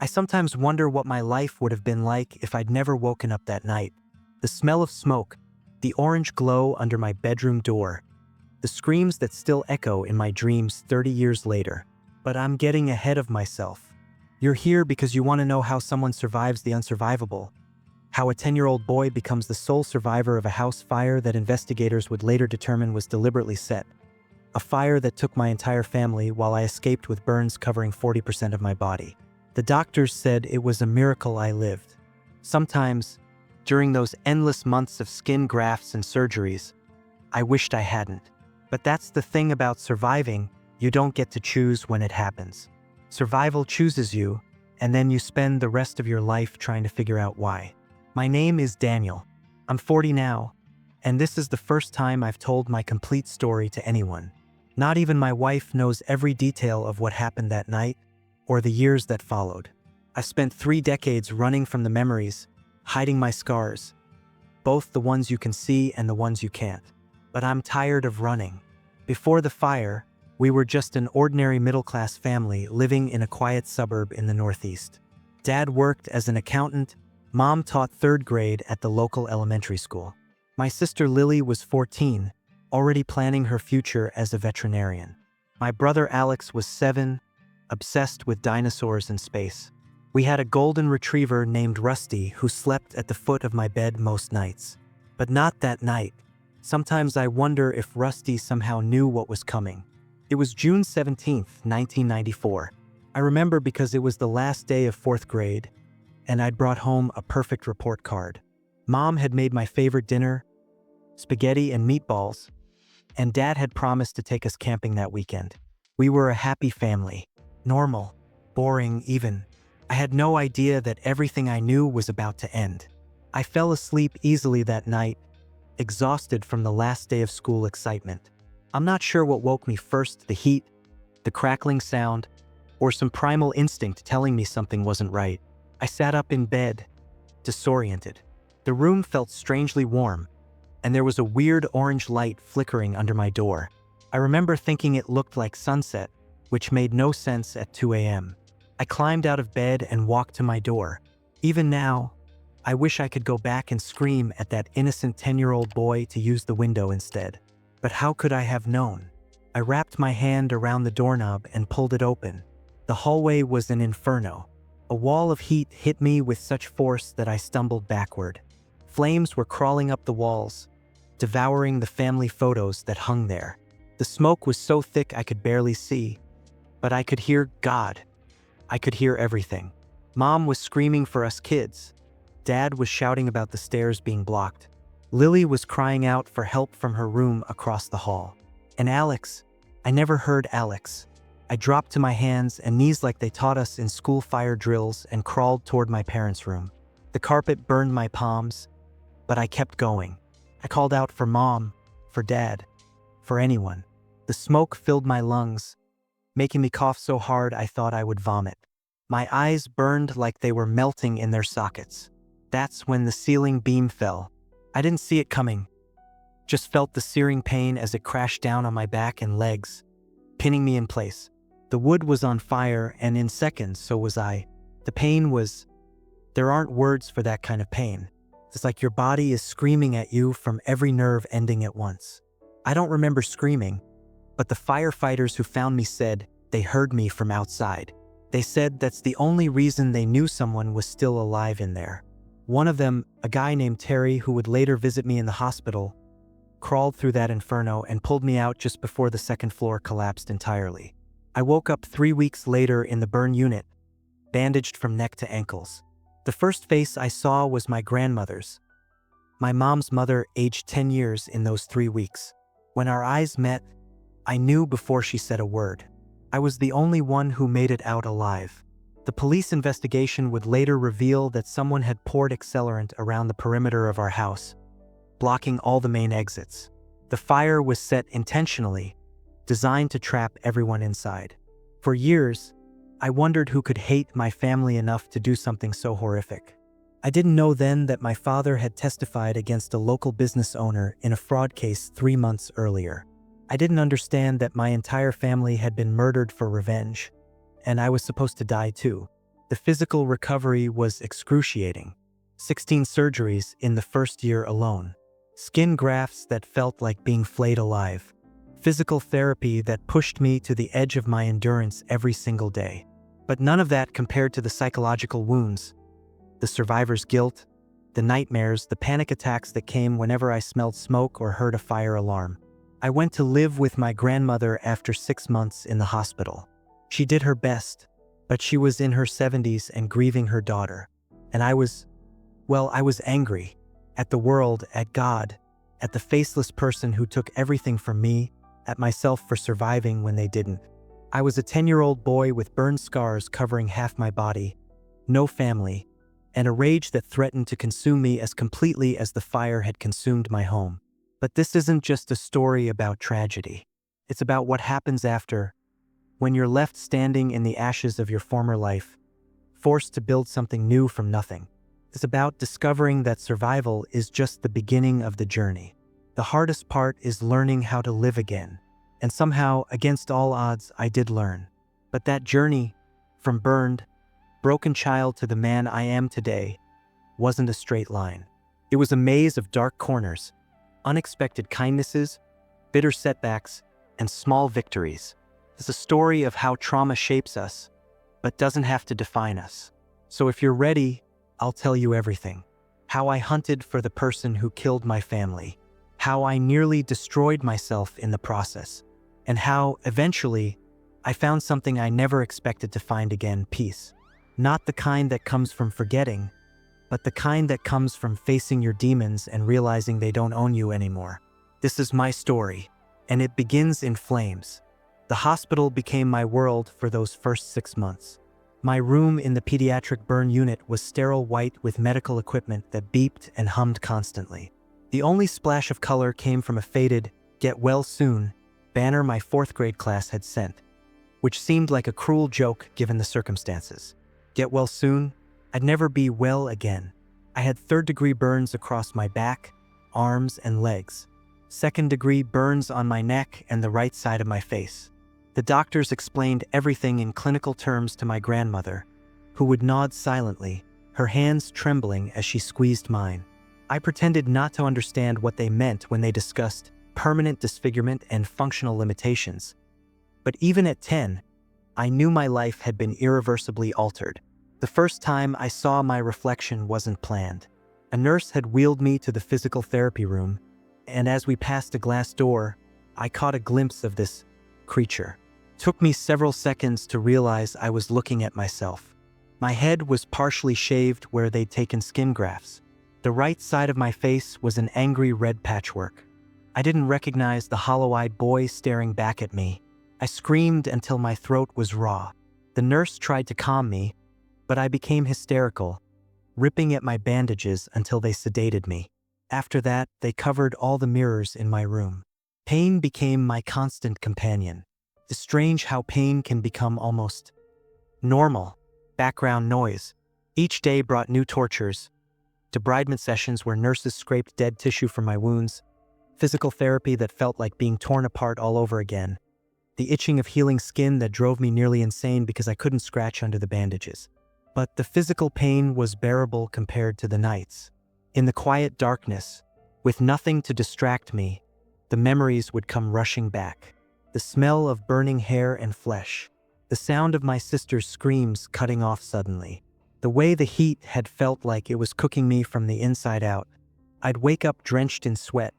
I sometimes wonder what my life would have been like if I'd never woken up that night. The smell of smoke, the orange glow under my bedroom door, the screams that still echo in my dreams 30 years later. But I'm getting ahead of myself. You're here because you want to know how someone survives the unsurvivable. How a 10-year-old boy becomes the sole survivor of a house fire that investigators would later determine was deliberately set. A fire that took my entire family while I escaped with burns covering 40% of my body. The doctors said it was a miracle I lived. Sometimes, during those endless months of skin grafts and surgeries, I wished I hadn't. But that's the thing about surviving, you don't get to choose when it happens. Survival chooses you, and then you spend the rest of your life trying to figure out why. My name is Daniel. I'm 40 now, and this is the first time I've told my complete story to anyone. Not even my wife knows every detail of what happened that night, or the years that followed. I spent 3 decades running from the memories, hiding my scars, both the ones you can see and the ones you can't. But I'm tired of running. Before the fire, we were just an ordinary middle-class family living in a quiet suburb in the Northeast. Dad worked as an accountant, Mom taught 3rd grade at the local elementary school. My sister Lily was 14, already planning her future as a veterinarian. My brother Alex was 7, obsessed with dinosaurs and space. We had a golden retriever named Rusty who slept at the foot of my bed most nights. But not that night. Sometimes I wonder if Rusty somehow knew what was coming. It was June 17th, 1994. I remember because it was the last day of 4th grade, and I'd brought home a perfect report card. Mom had made my favorite dinner, spaghetti and meatballs, and Dad had promised to take us camping that weekend. We were a happy family. Normal, boring even. I had no idea that everything I knew was about to end. I fell asleep easily that night, exhausted from the last day of school excitement. I'm not sure what woke me first, the heat, the crackling sound, or some primal instinct telling me something wasn't right. I sat up in bed, disoriented. The room felt strangely warm, and there was a weird orange light flickering under my door. I remember thinking it looked like sunset, which made no sense at 2 a.m. I climbed out of bed and walked to my door. Even now, I wish I could go back and scream at that innocent 10-year-old boy to use the window instead. But how could I have known? I wrapped my hand around the doorknob and pulled it open. The hallway was an inferno. A wall of heat hit me with such force that I stumbled backward. Flames were crawling up the walls, devouring the family photos that hung there. The smoke was so thick I could barely see, but I could hear God. I could hear everything. Mom was screaming for us kids. Dad was shouting about the stairs being blocked. Lily was crying out for help from her room across the hall. And Alex, I never heard Alex. I dropped to my hands and knees like they taught us in school fire drills and crawled toward my parents' room. The carpet burned my palms, but I kept going. I called out for Mom, for Dad, for anyone. The smoke filled my lungs, making me cough so hard I thought I would vomit. My eyes burned like they were melting in their sockets. That's when the ceiling beam fell. I didn't see it coming. Just felt the searing pain as it crashed down on my back and legs, pinning me in place. The wood was on fire, and in seconds, so was I. The pain was... There aren't words for that kind of pain. It's like your body is screaming at you from every nerve ending at once. I don't remember screaming, but the firefighters who found me said they heard me from outside. They said that's the only reason they knew someone was still alive in there. One of them, a guy named Terry who would later visit me in the hospital, crawled through that inferno and pulled me out just before the 2nd floor collapsed entirely. I woke up 3 weeks later in the burn unit, bandaged from neck to ankles. The first face I saw was my grandmother's. My mom's mother aged 10 years in those 3 weeks. When our eyes met, I knew before she said a word. I was the only one who made it out alive. The police investigation would later reveal that someone had poured accelerant around the perimeter of our house, blocking all the main exits. The fire was set intentionally, designed to trap everyone inside. For years, I wondered who could hate my family enough to do something so horrific. I didn't know then that my father had testified against a local business owner in a fraud case 3 months earlier. I didn't understand that my entire family had been murdered for revenge, and I was supposed to die too. The physical recovery was excruciating. 16 surgeries in the first year alone. Skin grafts that felt like being flayed alive. Physical therapy that pushed me to the edge of my endurance every single day. But none of that compared to the psychological wounds, the survivor's guilt, the nightmares, the panic attacks that came whenever I smelled smoke or heard a fire alarm. I went to live with my grandmother after 6 months in the hospital. She did her best, but she was in her 70s and grieving her daughter. And I was angry. At the world, at God, at the faceless person who took everything from me, at myself for surviving when they didn't. I was a 10-year-old boy with burn scars covering half my body, no family, and a rage that threatened to consume me as completely as the fire had consumed my home. But this isn't just a story about tragedy. It's about what happens after, when you're left standing in the ashes of your former life, forced to build something new from nothing. It's about discovering that survival is just the beginning of the journey. The hardest part is learning how to live again. And somehow, against all odds, I did learn. But that journey, from burned, broken child to the man I am today, wasn't a straight line. It was a maze of dark corners, unexpected kindnesses, bitter setbacks, and small victories. It's a story of how trauma shapes us, but doesn't have to define us. So if you're ready, I'll tell you everything. How I hunted for the person who killed my family. How I nearly destroyed myself in the process. And how, eventually, I found something I never expected to find again: peace. Not the kind that comes from forgetting, but the kind that comes from facing your demons and realizing they don't own you anymore. This is my story, and it begins in flames. The hospital became my world for those first 6 months. My room in the pediatric burn unit was sterile white with medical equipment that beeped and hummed constantly. The only splash of color came from a faded, "Get well soon" banner my 4th grade class had sent, which seemed like a cruel joke given the circumstances. Get well soon? I'd never be well again. I had 3rd-degree burns across my back, arms, and legs. 2nd-degree burns on my neck and the right side of my face. The doctors explained everything in clinical terms to my grandmother, who would nod silently, her hands trembling as she squeezed mine. I pretended not to understand what they meant when they discussed permanent disfigurement and functional limitations. But even at 10, I knew my life had been irreversibly altered. The first time I saw my reflection wasn't planned. A nurse had wheeled me to the physical therapy room, and as we passed a glass door, I caught a glimpse of this creature. It took me several seconds to realize I was looking at myself. My head was partially shaved where they'd taken skin grafts. The right side of my face was an angry red patchwork. I didn't recognize the hollow-eyed boy staring back at me. I screamed until my throat was raw. The nurse tried to calm me, but I became hysterical, ripping at my bandages until they sedated me. After that, they covered all the mirrors in my room. Pain became my constant companion. It's strange how pain can become almost normal, background noise. Each day brought new tortures, debridement sessions where nurses scraped dead tissue from my wounds, physical therapy that felt like being torn apart all over again, the itching of healing skin that drove me nearly insane because I couldn't scratch under the bandages. But the physical pain was bearable compared to the nights. In the quiet darkness, with nothing to distract me, the memories would come rushing back. The smell of burning hair and flesh, the sound of my sister's screams cutting off suddenly, the way the heat had felt like it was cooking me from the inside out. I'd wake up drenched in sweat,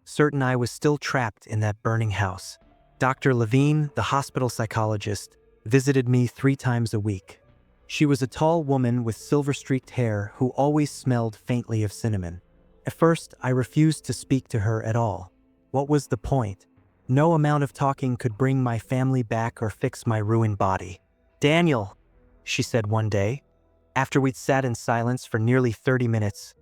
certain I was still trapped in that burning house. Dr. Levine, the hospital psychologist, visited me 3 times a week. She was a tall woman with silver-streaked hair who always smelled faintly of cinnamon. At first, I refused to speak to her at all. What was the point? No amount of talking could bring my family back or fix my ruined body. "Daniel," she said one day, after we'd sat in silence for nearly 30 minutes,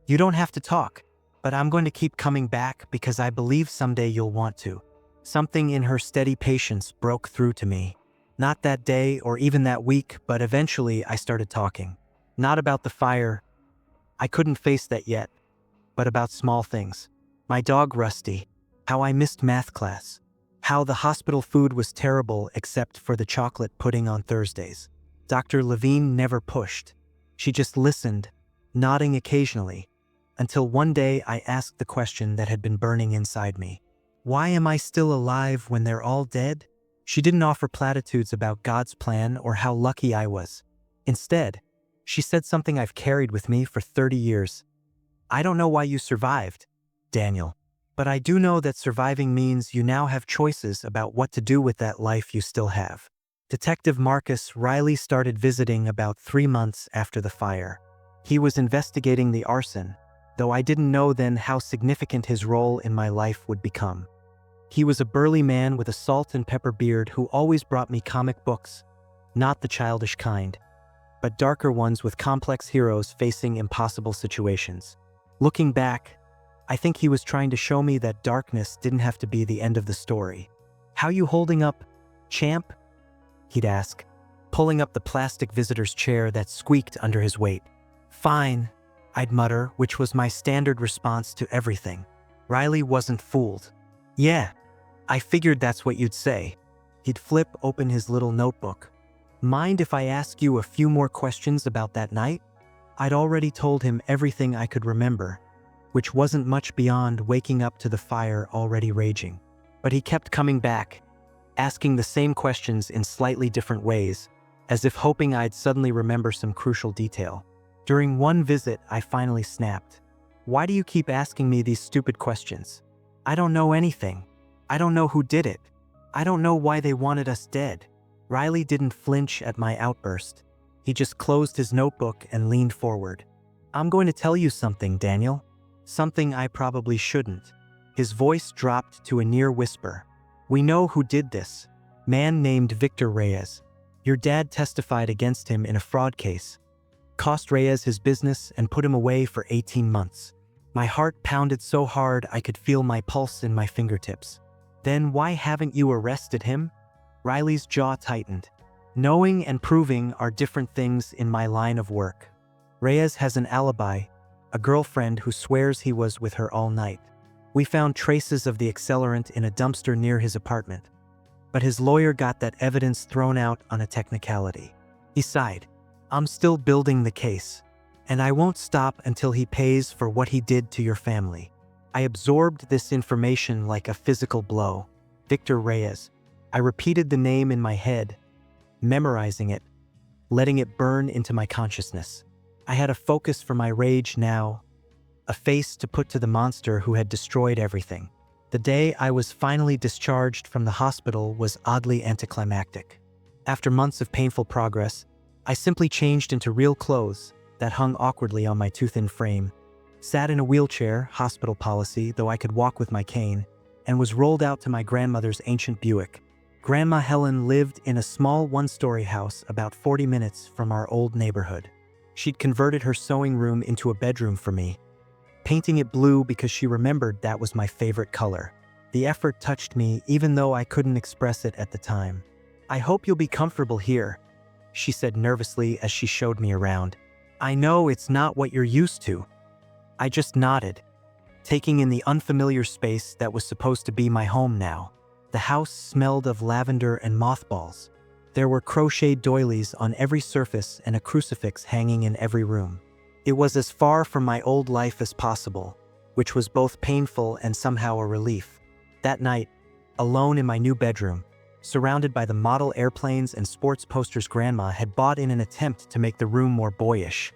"you don't have to talk, but I'm going to keep coming back because I believe someday you'll want to." Something in her steady patience broke through to me. Not that day or even that week, but eventually I started talking. Not about the fire, I couldn't face that yet, but about small things. My dog Rusty, how I missed math class, how the hospital food was terrible except for the chocolate pudding on Thursdays. Dr. Levine never pushed. She just listened, nodding occasionally, until one day I asked the question that had been burning inside me. Why am I still alive when they're all dead? She didn't offer platitudes about God's plan or how lucky I was. Instead, she said something I've carried with me for 30 years. I don't know why you survived, Daniel, but I do know that surviving means you now have choices about what to do with that life you still have. Detective Marcus Riley started visiting about 3 months after the fire. He was investigating the arson, though I didn't know then how significant his role in my life would become. He was a burly man with a salt and pepper beard who always brought me comic books, not the childish kind, but darker ones with complex heroes facing impossible situations. Looking back, I think he was trying to show me that darkness didn't have to be the end of the story. "How you holding up, champ?" he'd ask, pulling up the plastic visitor's chair that squeaked under his weight. "Fine," I'd mutter, which was my standard response to everything. Riley wasn't fooled. "Yeah, I figured that's what you'd say." He'd flip open his little notebook. "Mind if I ask you a few more questions about that night?" I'd already told him everything I could remember, which wasn't much beyond waking up to the fire already raging. But he kept coming back, asking the same questions in slightly different ways, as if hoping I'd suddenly remember some crucial detail. During one visit, I finally snapped. "Why do you keep asking me these stupid questions? I don't know anything. I don't know who did it. I don't know why they wanted us dead." Riley didn't flinch at my outburst. He just closed his notebook and leaned forward. "I'm going to tell you something, Daniel. Something I probably shouldn't." His voice dropped to a near whisper. "We know who did this. Man named Victor Reyes. Your dad testified against him in a fraud case. Cost Reyes his business and put him away for 18 months. My heart pounded so hard I could feel my pulse in my fingertips. Then why haven't you arrested him?" Riley's jaw tightened. "Knowing and proving are different things in my line of work. Reyes has an alibi, a girlfriend who swears he was with her all night. We found traces of the accelerant in a dumpster near his apartment. But his lawyer got that evidence thrown out on a technicality." He sighed. "I'm still building the case, and I won't stop until he pays for what he did to your family." I absorbed this information like a physical blow. Victor Reyes. I repeated the name in my head, memorizing it, letting it burn into my consciousness. I had a focus for my rage now, a face to put to the monster who had destroyed everything. The day I was finally discharged from the hospital was oddly anticlimactic. After months of painful progress, I simply changed into real clothes that hung awkwardly on my too-thin frame, sat in a wheelchair, hospital policy, though I could walk with my cane, and was rolled out to my grandmother's ancient Buick. Grandma Helen lived in a small one-story house about 40 minutes from our old neighborhood. She'd converted her sewing room into a bedroom for me, painting it blue because she remembered that was my favorite color. The effort touched me even though I couldn't express it at the time. "I hope you'll be comfortable here," she said nervously as she showed me around. "I know it's not what you're used to." I just nodded, taking in the unfamiliar space that was supposed to be my home now. The house smelled of lavender and mothballs. There were crocheted doilies on every surface and a crucifix hanging in every room. It was as far from my old life as possible, which was both painful and somehow a relief. That night, alone in my new bedroom, surrounded by the model airplanes and sports posters Grandma had bought in an attempt to make the room more boyish,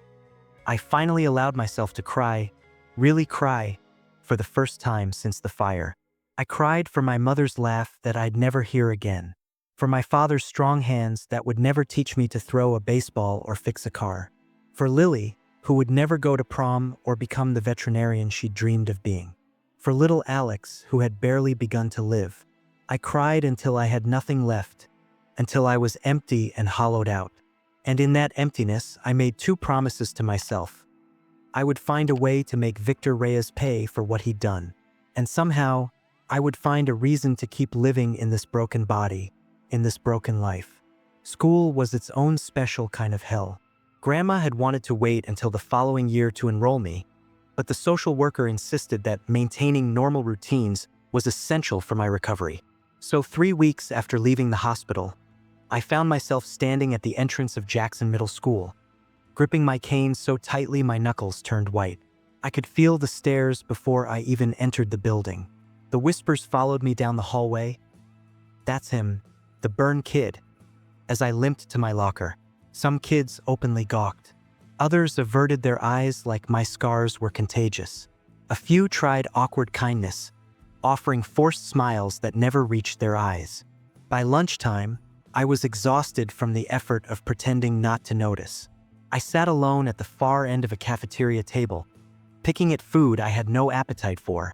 I finally allowed myself to cry, really cry, for the first time since the fire. I cried for my mother's laugh that I'd never hear again, for my father's strong hands that would never teach me to throw a baseball or fix a car, for Lily, who would never go to prom or become the veterinarian she dreamed of being, for little Alex, who had barely begun to live. I cried until I had nothing left, until I was empty and hollowed out. And in that emptiness, I made 2 promises to myself. I would find a way to make Victor Reyes pay for what he'd done, and somehow, I would find a reason to keep living in this broken body, in this broken life. School was its own special kind of hell. Grandma had wanted to wait until the following year to enroll me, but the social worker insisted that maintaining normal routines was essential for my recovery. So 3 weeks after leaving the hospital, I found myself standing at the entrance of Jackson Middle School, gripping my cane so tightly my knuckles turned white. I could feel the stares before I even entered the building. The whispers followed me down the hallway. "That's him, the Byrne kid." As I limped to my locker, some kids openly gawked. Others averted their eyes like my scars were contagious. A few tried awkward kindness, offering forced smiles that never reached their eyes. By lunchtime, I was exhausted from the effort of pretending not to notice. I sat alone at the far end of a cafeteria table, picking at food I had no appetite for,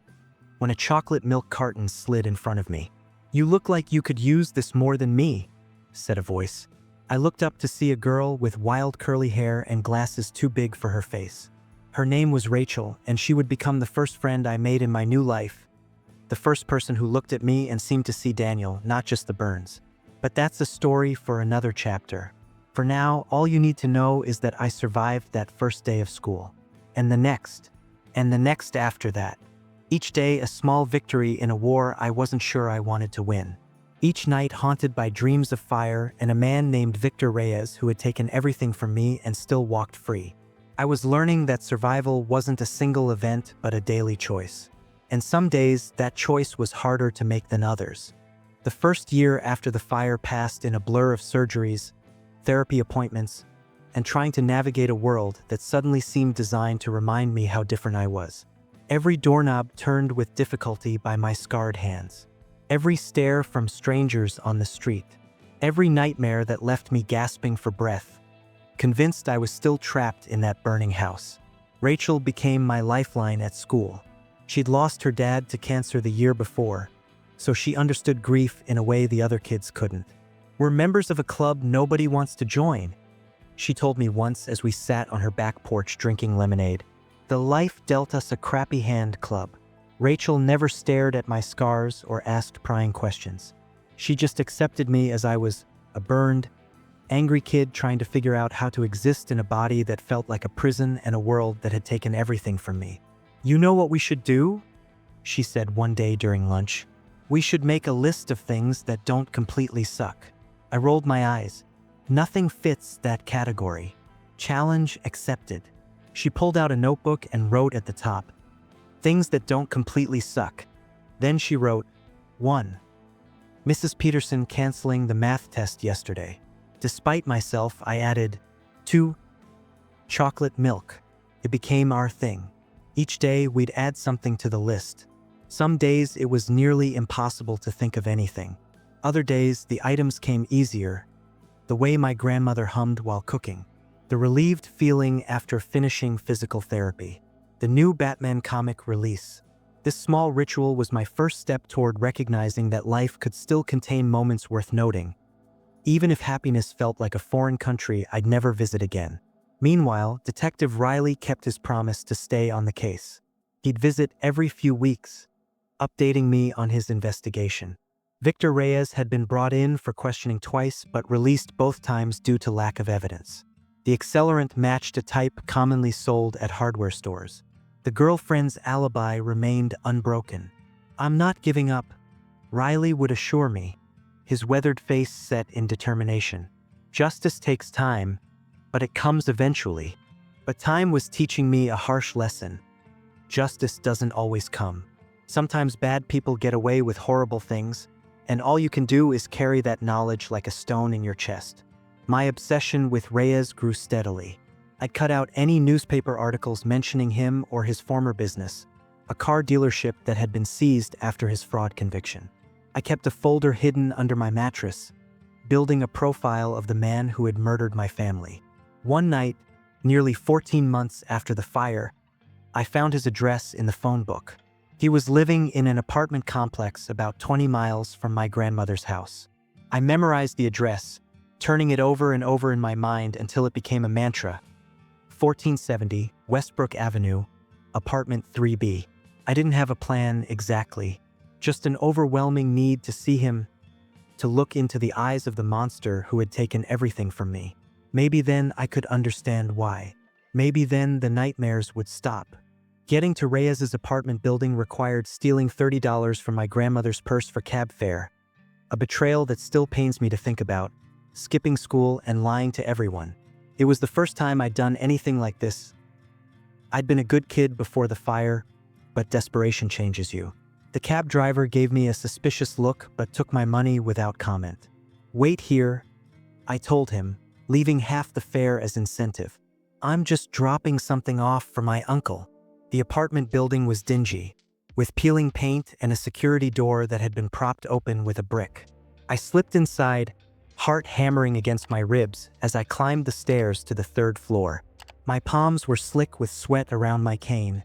when a chocolate milk carton slid in front of me. "You look like you could use this more than me," said a voice. I looked up to see a girl with wild curly hair and glasses too big for her face. Her name was Rachel, and she would become the first friend I made in my new life. The first person who looked at me and seemed to see Daniel, not just the Byrnes. But that's a story for another chapter. For now, all you need to know is that I survived that first day of school. And the next after that. Each day a small victory in a war I wasn't sure I wanted to win. Each night haunted by dreams of fire and a man named Victor Reyes who had taken everything from me and still walked free. I was learning that survival wasn't a single event but a daily choice. And some days that choice was harder to make than others. The first year after the fire passed in a blur of surgeries, therapy appointments, and trying to navigate a world that suddenly seemed designed to remind me how different I was. Every doorknob turned with difficulty by my scarred hands. Every stare from strangers on the street. Every nightmare that left me gasping for breath, convinced I was still trapped in that burning house. Rachel became my lifeline at school. She'd lost her dad to cancer the year before, so she understood grief in a way the other kids couldn't. "We're members of a club nobody wants to join," she told me once as we sat on her back porch drinking lemonade. The life dealt us a crappy hand club. Rachel never stared at my scars or asked prying questions. She just accepted me as I was, a burned, angry kid trying to figure out how to exist in a body that felt like a prison and a world that had taken everything from me. "You know what we should do?" she said one day during lunch. "We should make a list of things that don't completely suck." I rolled my eyes. Nothing fits that category. Challenge accepted. She pulled out a notebook and wrote at the top, "Things that don't completely suck." Then she wrote, 1. Mrs. Peterson canceling the math test yesterday. Despite myself, I added, 2. Chocolate milk. It became our thing. Each day we'd add something to the list. Some days it was nearly impossible to think of anything. Other days the items came easier, the way my grandmother hummed while cooking, the relieved feeling after finishing physical therapy, the new Batman comic release. This small ritual was my first step toward recognizing that life could still contain moments worth noting, even if happiness felt like a foreign country I'd never visit again. Meanwhile, Detective Riley kept his promise to stay on the case. He'd visit every few weeks, updating me on his investigation. Victor Reyes had been brought in for questioning twice but released both times due to lack of evidence. The accelerant matched a type commonly sold at hardware stores. The girlfriend's alibi remained unbroken. "I'm not giving up," Riley would assure me, his weathered face set in determination. "Justice takes time, but it comes eventually." But time was teaching me a harsh lesson. Justice doesn't always come. Sometimes bad people get away with horrible things, and all you can do is carry that knowledge like a stone in your chest. My obsession with Reyes grew steadily. I'd cut out any newspaper articles mentioning him or his former business, a car dealership that had been seized after his fraud conviction. I kept a folder hidden under my mattress, building a profile of the man who had murdered my family. One night, nearly 14 months after the fire, I found his address in the phone book. He was living in an apartment complex about 20 miles from my grandmother's house. I memorized the address, turning it over and over in my mind until it became a mantra. 1470 Westbrook Avenue, apartment 3B. I didn't have a plan exactly, just an overwhelming need to see him, to look into the eyes of the monster who had taken everything from me. Maybe then I could understand why. Maybe then the nightmares would stop. Getting to Reyes's apartment building required stealing $30 from my grandmother's purse for cab fare, a betrayal that still pains me to think about. skipping school and lying to everyone. It was the first time I'd done anything like this. I'd been a good kid before the fire, but desperation changes you. The cab driver gave me a suspicious look but took my money without comment. "Wait here," I told him, leaving half the fare as incentive. "I'm just dropping something off for my uncle." The apartment building was dingy, with peeling paint and a security door that had been propped open with a brick. I slipped inside, heart hammering against my ribs as I climbed the stairs to the third floor. My palms were slick with sweat around my cane,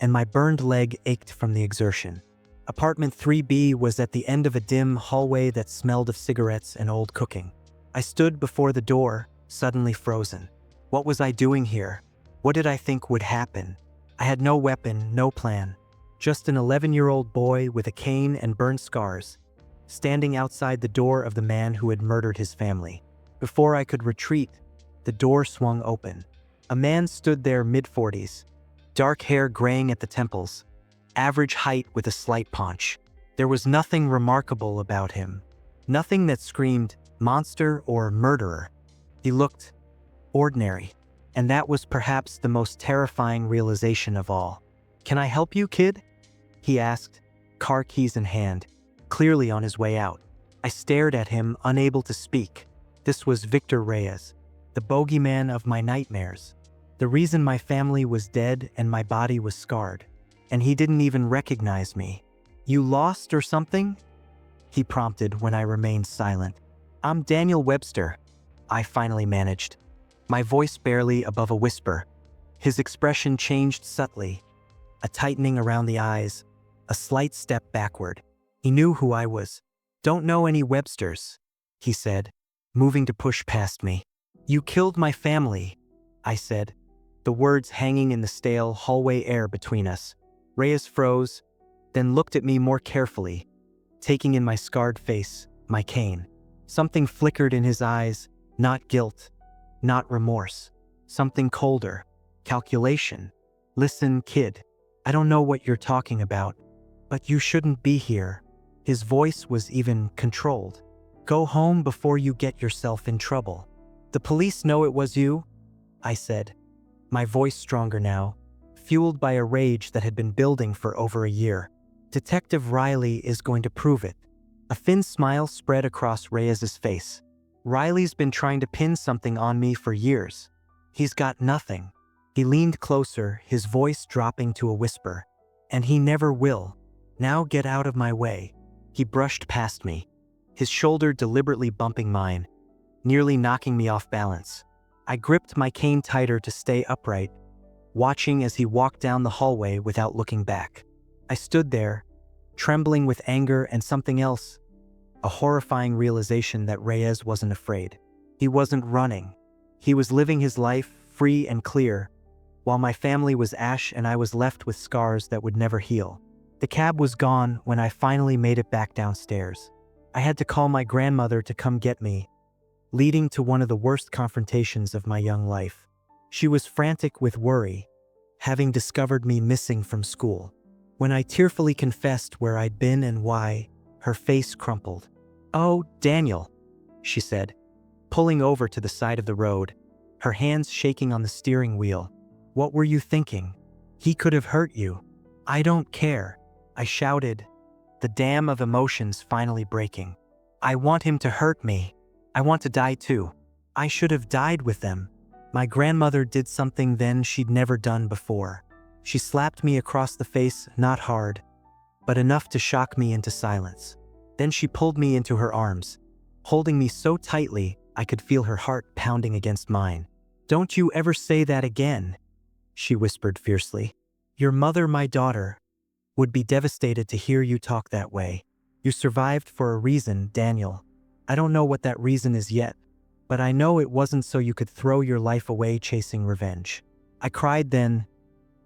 and my burned leg ached from the exertion. Apartment 3B was at the end of a dim hallway that smelled of cigarettes and old cooking. I stood before the door, suddenly frozen. What was I doing here? What did I think would happen? I had no weapon, no plan. Just an 11-year-old boy with a cane and burned scars, standing outside the door of the man who had murdered his family. Before I could retreat, the door swung open. A man stood there mid-40s, dark hair graying at the temples, average height with a slight paunch. There was nothing remarkable about him, nothing that screamed monster or murderer. He looked ordinary, and that was perhaps the most terrifying realization of all. "Can I help you, kid?" he asked, car keys in hand, clearly on his way out. I stared at him, unable to speak. This was Victor Reyes, the bogeyman of my nightmares. The reason my family was dead and my body was scarred. And he didn't even recognize me. "You lost or something?" he prompted when I remained silent. "I'm Daniel Webster," I finally managed, my voice barely above a whisper. His expression changed subtly, a tightening around the eyes, a slight step backward. He knew who I was. "Don't know any Websters," he said, moving to push past me. "You killed my family," I said, the words hanging in the stale hallway air between us. Reyes froze, then looked at me more carefully, taking in my scarred face, my cane. Something flickered in his eyes, not guilt, not remorse. Something colder, calculation. "Listen, kid, I don't know what you're talking about, but you shouldn't be here." His voice was even controlled. "Go home before you get yourself in trouble." "The police know it was you?" I said, my voice stronger now, fueled by a rage that had been building for over a year. "Detective Riley is going to prove it." A thin smile spread across Reyes's face. "Riley's been trying to pin something on me for years. He's got nothing." He leaned closer, his voice dropping to a whisper. "And he never will. Now get out of my way." He brushed past me, his shoulder deliberately bumping mine, nearly knocking me off balance. I gripped my cane tighter to stay upright, watching as he walked down the hallway without looking back. I stood there, trembling with anger and something else, a horrifying realization that Reyes wasn't afraid. He wasn't running. He was living his life, free and clear, while my family was ash and I was left with scars that would never heal. The cab was gone when I finally made it back downstairs. I had to call my grandmother to come get me, leading to one of the worst confrontations of my young life. She was frantic with worry, having discovered me missing from school. When I tearfully confessed where I'd been and why, her face crumpled. "Oh, Daniel," she said, pulling over to the side of the road, her hands shaking on the steering wheel. "What were you thinking? He could have hurt you." "I don't care," I shouted, the dam of emotions finally breaking. "I want him to hurt me. I want to die too. I should have died with them." My grandmother did something then she'd never done before. She slapped me across the face, not hard, but enough to shock me into silence. Then she pulled me into her arms, holding me so tightly I could feel her heart pounding against mine. "Don't you ever say that again," she whispered fiercely. "Your mother, my daughter, would be devastated to hear you talk that way. You survived for a reason, Daniel. I don't know what that reason is yet, but I know it wasn't so you could throw your life away chasing revenge." I cried then,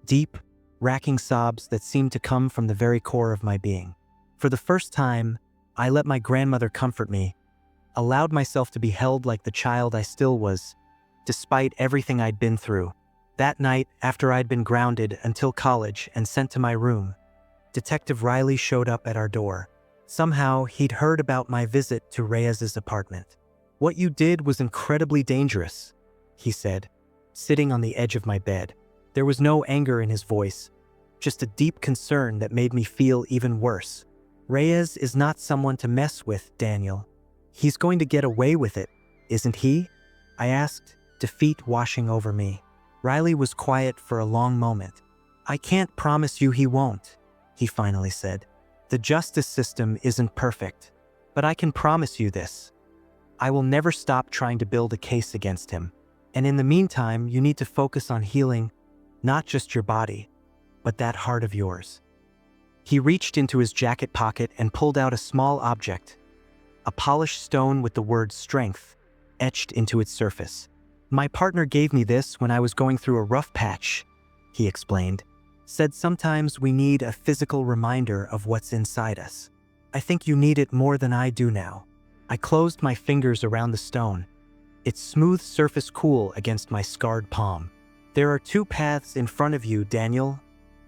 deep, racking sobs that seemed to come from the very core of my being. For the first time, I let my grandmother comfort me, allowed myself to be held like the child I still was, despite everything I'd been through. That night, after I'd been grounded until college and sent to my room, Detective Riley showed up at our door. Somehow, he'd heard about my visit to Reyes's apartment. "What you did was incredibly dangerous," he said, sitting on the edge of my bed. There was no anger in his voice, just a deep concern that made me feel even worse. "Reyes is not someone to mess with, Daniel. He's going to get away with it, isn't he?" I asked, defeat washing over me. Riley was quiet for a long moment. "I can't promise you he won't," he finally said. "The justice system isn't perfect, but I can promise you this. I will never stop trying to build a case against him. And in the meantime, you need to focus on healing, not just your body, but that heart of yours." He reached into his jacket pocket and pulled out a small object, a polished stone with the word strength etched into its surface. "My partner gave me this when I was going through a rough patch," he explained. "Said sometimes we need a physical reminder of what's inside us. I think you need it more than I do now." I closed my fingers around the stone, its smooth surface cool against my scarred palm. "There are two paths in front of you, Daniel,"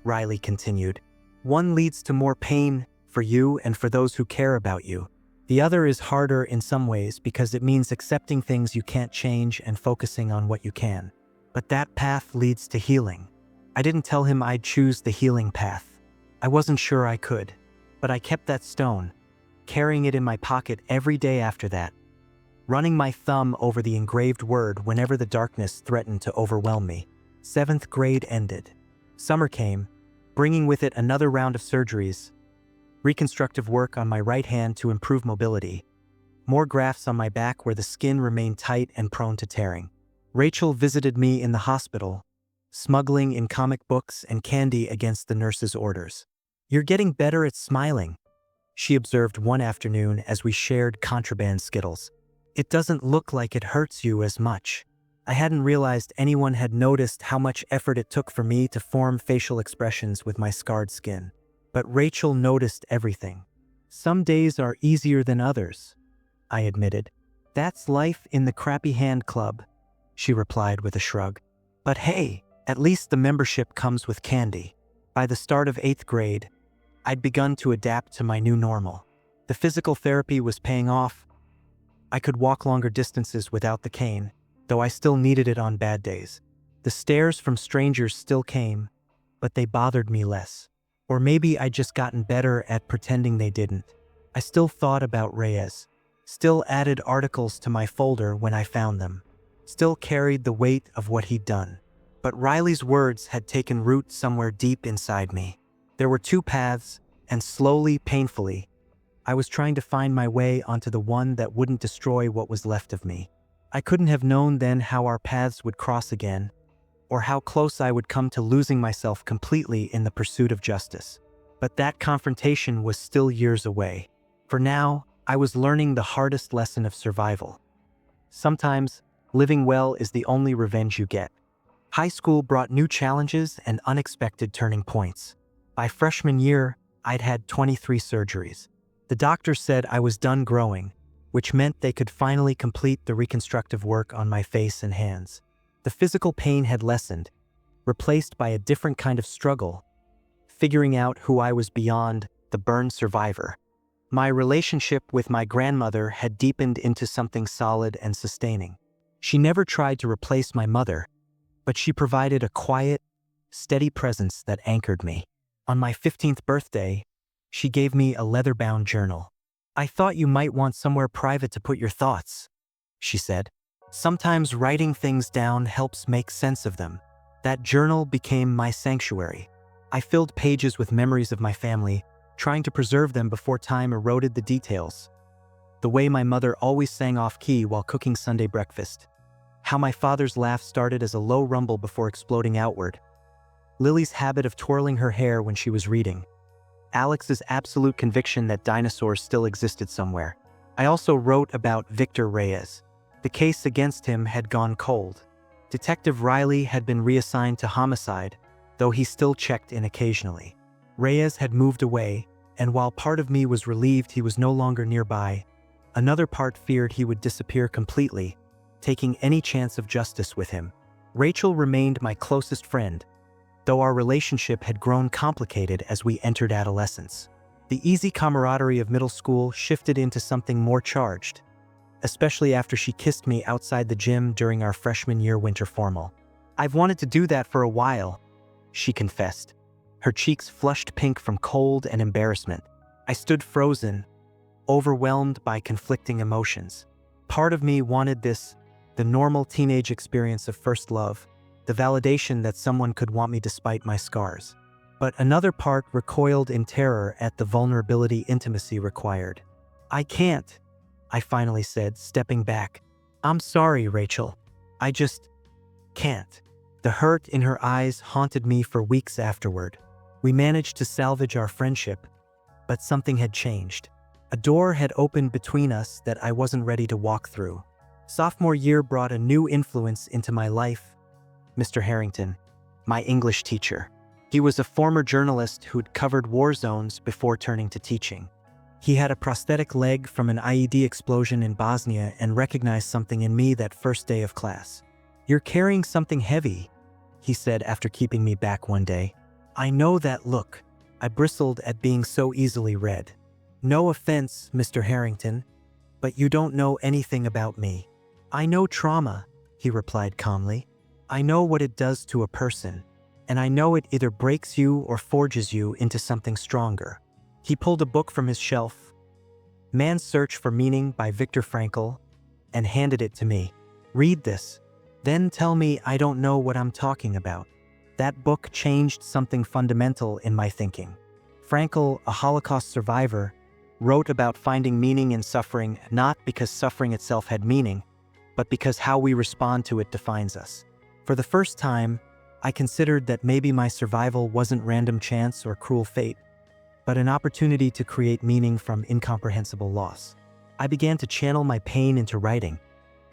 Riley continued. "One leads to more pain for you and for those who care about you. The other is harder in some ways because it means accepting things you can't change and focusing on what you can. But that path leads to healing." I didn't tell him I'd choose the healing path. I wasn't sure I could, but I kept that stone, carrying it in my pocket every day after that, running my thumb over the engraved word whenever the darkness threatened to overwhelm me. 7th grade ended. Summer came, bringing with it another round of surgeries, reconstructive work on my right hand to improve mobility, more grafts on my back where the skin remained tight and prone to tearing. Rachel visited me in the hospital, smuggling in comic books and candy against the nurse's orders. "You're getting better at smiling," she observed one afternoon as we shared contraband Skittles. "It doesn't look like it hurts you as much." I hadn't realized anyone had noticed how much effort it took for me to form facial expressions with my scarred skin. But Rachel noticed everything. "Some days are easier than others," I admitted. "That's life in the Crappy Hand Club," she replied with a shrug. "But hey, at least the membership comes with candy." By the start of 8th grade, I'd begun to adapt to my new normal. The physical therapy was paying off. I could walk longer distances without the cane, though I still needed it on bad days. The stares from strangers still came, but they bothered me less. Or maybe I'd just gotten better at pretending they didn't. I still thought about Reyes, still added articles to my folder when I found them, still carried the weight of what he'd done. But Riley's words had taken root somewhere deep inside me. There were two paths, and slowly, painfully, I was trying to find my way onto the one that wouldn't destroy what was left of me. I couldn't have known then how our paths would cross again, or how close I would come to losing myself completely in the pursuit of justice. But that confrontation was still years away. For now, I was learning the hardest lesson of survival. Sometimes, living well is the only revenge you get. High school brought new challenges and unexpected turning points. By freshman year, I'd had 23 surgeries. The doctor said I was done growing, which meant they could finally complete the reconstructive work on my face and hands. The physical pain had lessened, replaced by a different kind of struggle, figuring out who I was beyond the burn survivor. My relationship with my grandmother had deepened into something solid and sustaining. She never tried to replace my mother, but she provided a quiet, steady presence that anchored me. On my 15th birthday, she gave me a leather-bound journal. "I thought you might want somewhere private to put your thoughts," she said. "Sometimes writing things down helps make sense of them." That journal became my sanctuary. I filled pages with memories of my family, trying to preserve them before time eroded the details. The way my mother always sang off-key while cooking Sunday breakfast. How my father's laugh started as a low rumble before exploding outward. Lily's habit of twirling her hair when she was reading. Alex's absolute conviction that dinosaurs still existed somewhere. I also wrote about Victor Reyes. The case against him had gone cold. Detective Riley had been reassigned to homicide, though he still checked in occasionally. Reyes had moved away, and while part of me was relieved he was no longer nearby, another part feared he would disappear completely, taking any chance of justice with him. Rachel remained my closest friend, though our relationship had grown complicated as we entered adolescence. The easy camaraderie of middle school shifted into something more charged. especially after she kissed me outside the gym during our freshman year winter formal. "I've wanted to do that for a while," she confessed, her cheeks flushed pink from cold and embarrassment. I stood frozen, overwhelmed by conflicting emotions. Part of me wanted this, the normal teenage experience of first love, the validation that someone could want me despite my scars. But another part recoiled in terror at the vulnerability intimacy required. "I can't," I finally said, stepping back. "I'm sorry, Rachel. I just can't." The hurt in her eyes haunted me for weeks afterward. We managed to salvage our friendship, but something had changed. A door had opened between us that I wasn't ready to walk through. Sophomore year brought a new influence into my life: Mr. Harrington, my English teacher. He was a former journalist who'd covered war zones before turning to teaching. He had a prosthetic leg from an IED explosion in Bosnia and recognized something in me that first day of class. "You're carrying something heavy," he said after keeping me back one day. "I know that look." I bristled at being so easily read. "No offense, Mr. Harrington, but you don't know anything about me." "I know trauma," he replied calmly. "I know what it does to a person, and I know it either breaks you or forges you into something stronger." He pulled a book from his shelf, Man's Search for Meaning by Viktor Frankl, and handed it to me. "Read this, then tell me I don't know what I'm talking about." That book changed something fundamental in my thinking. Frankl, a Holocaust survivor, wrote about finding meaning in suffering not because suffering itself had meaning, but because how we respond to it defines us. For the first time, I considered that maybe my survival wasn't random chance or cruel fate, but an opportunity to create meaning from incomprehensible loss. I began to channel my pain into writing,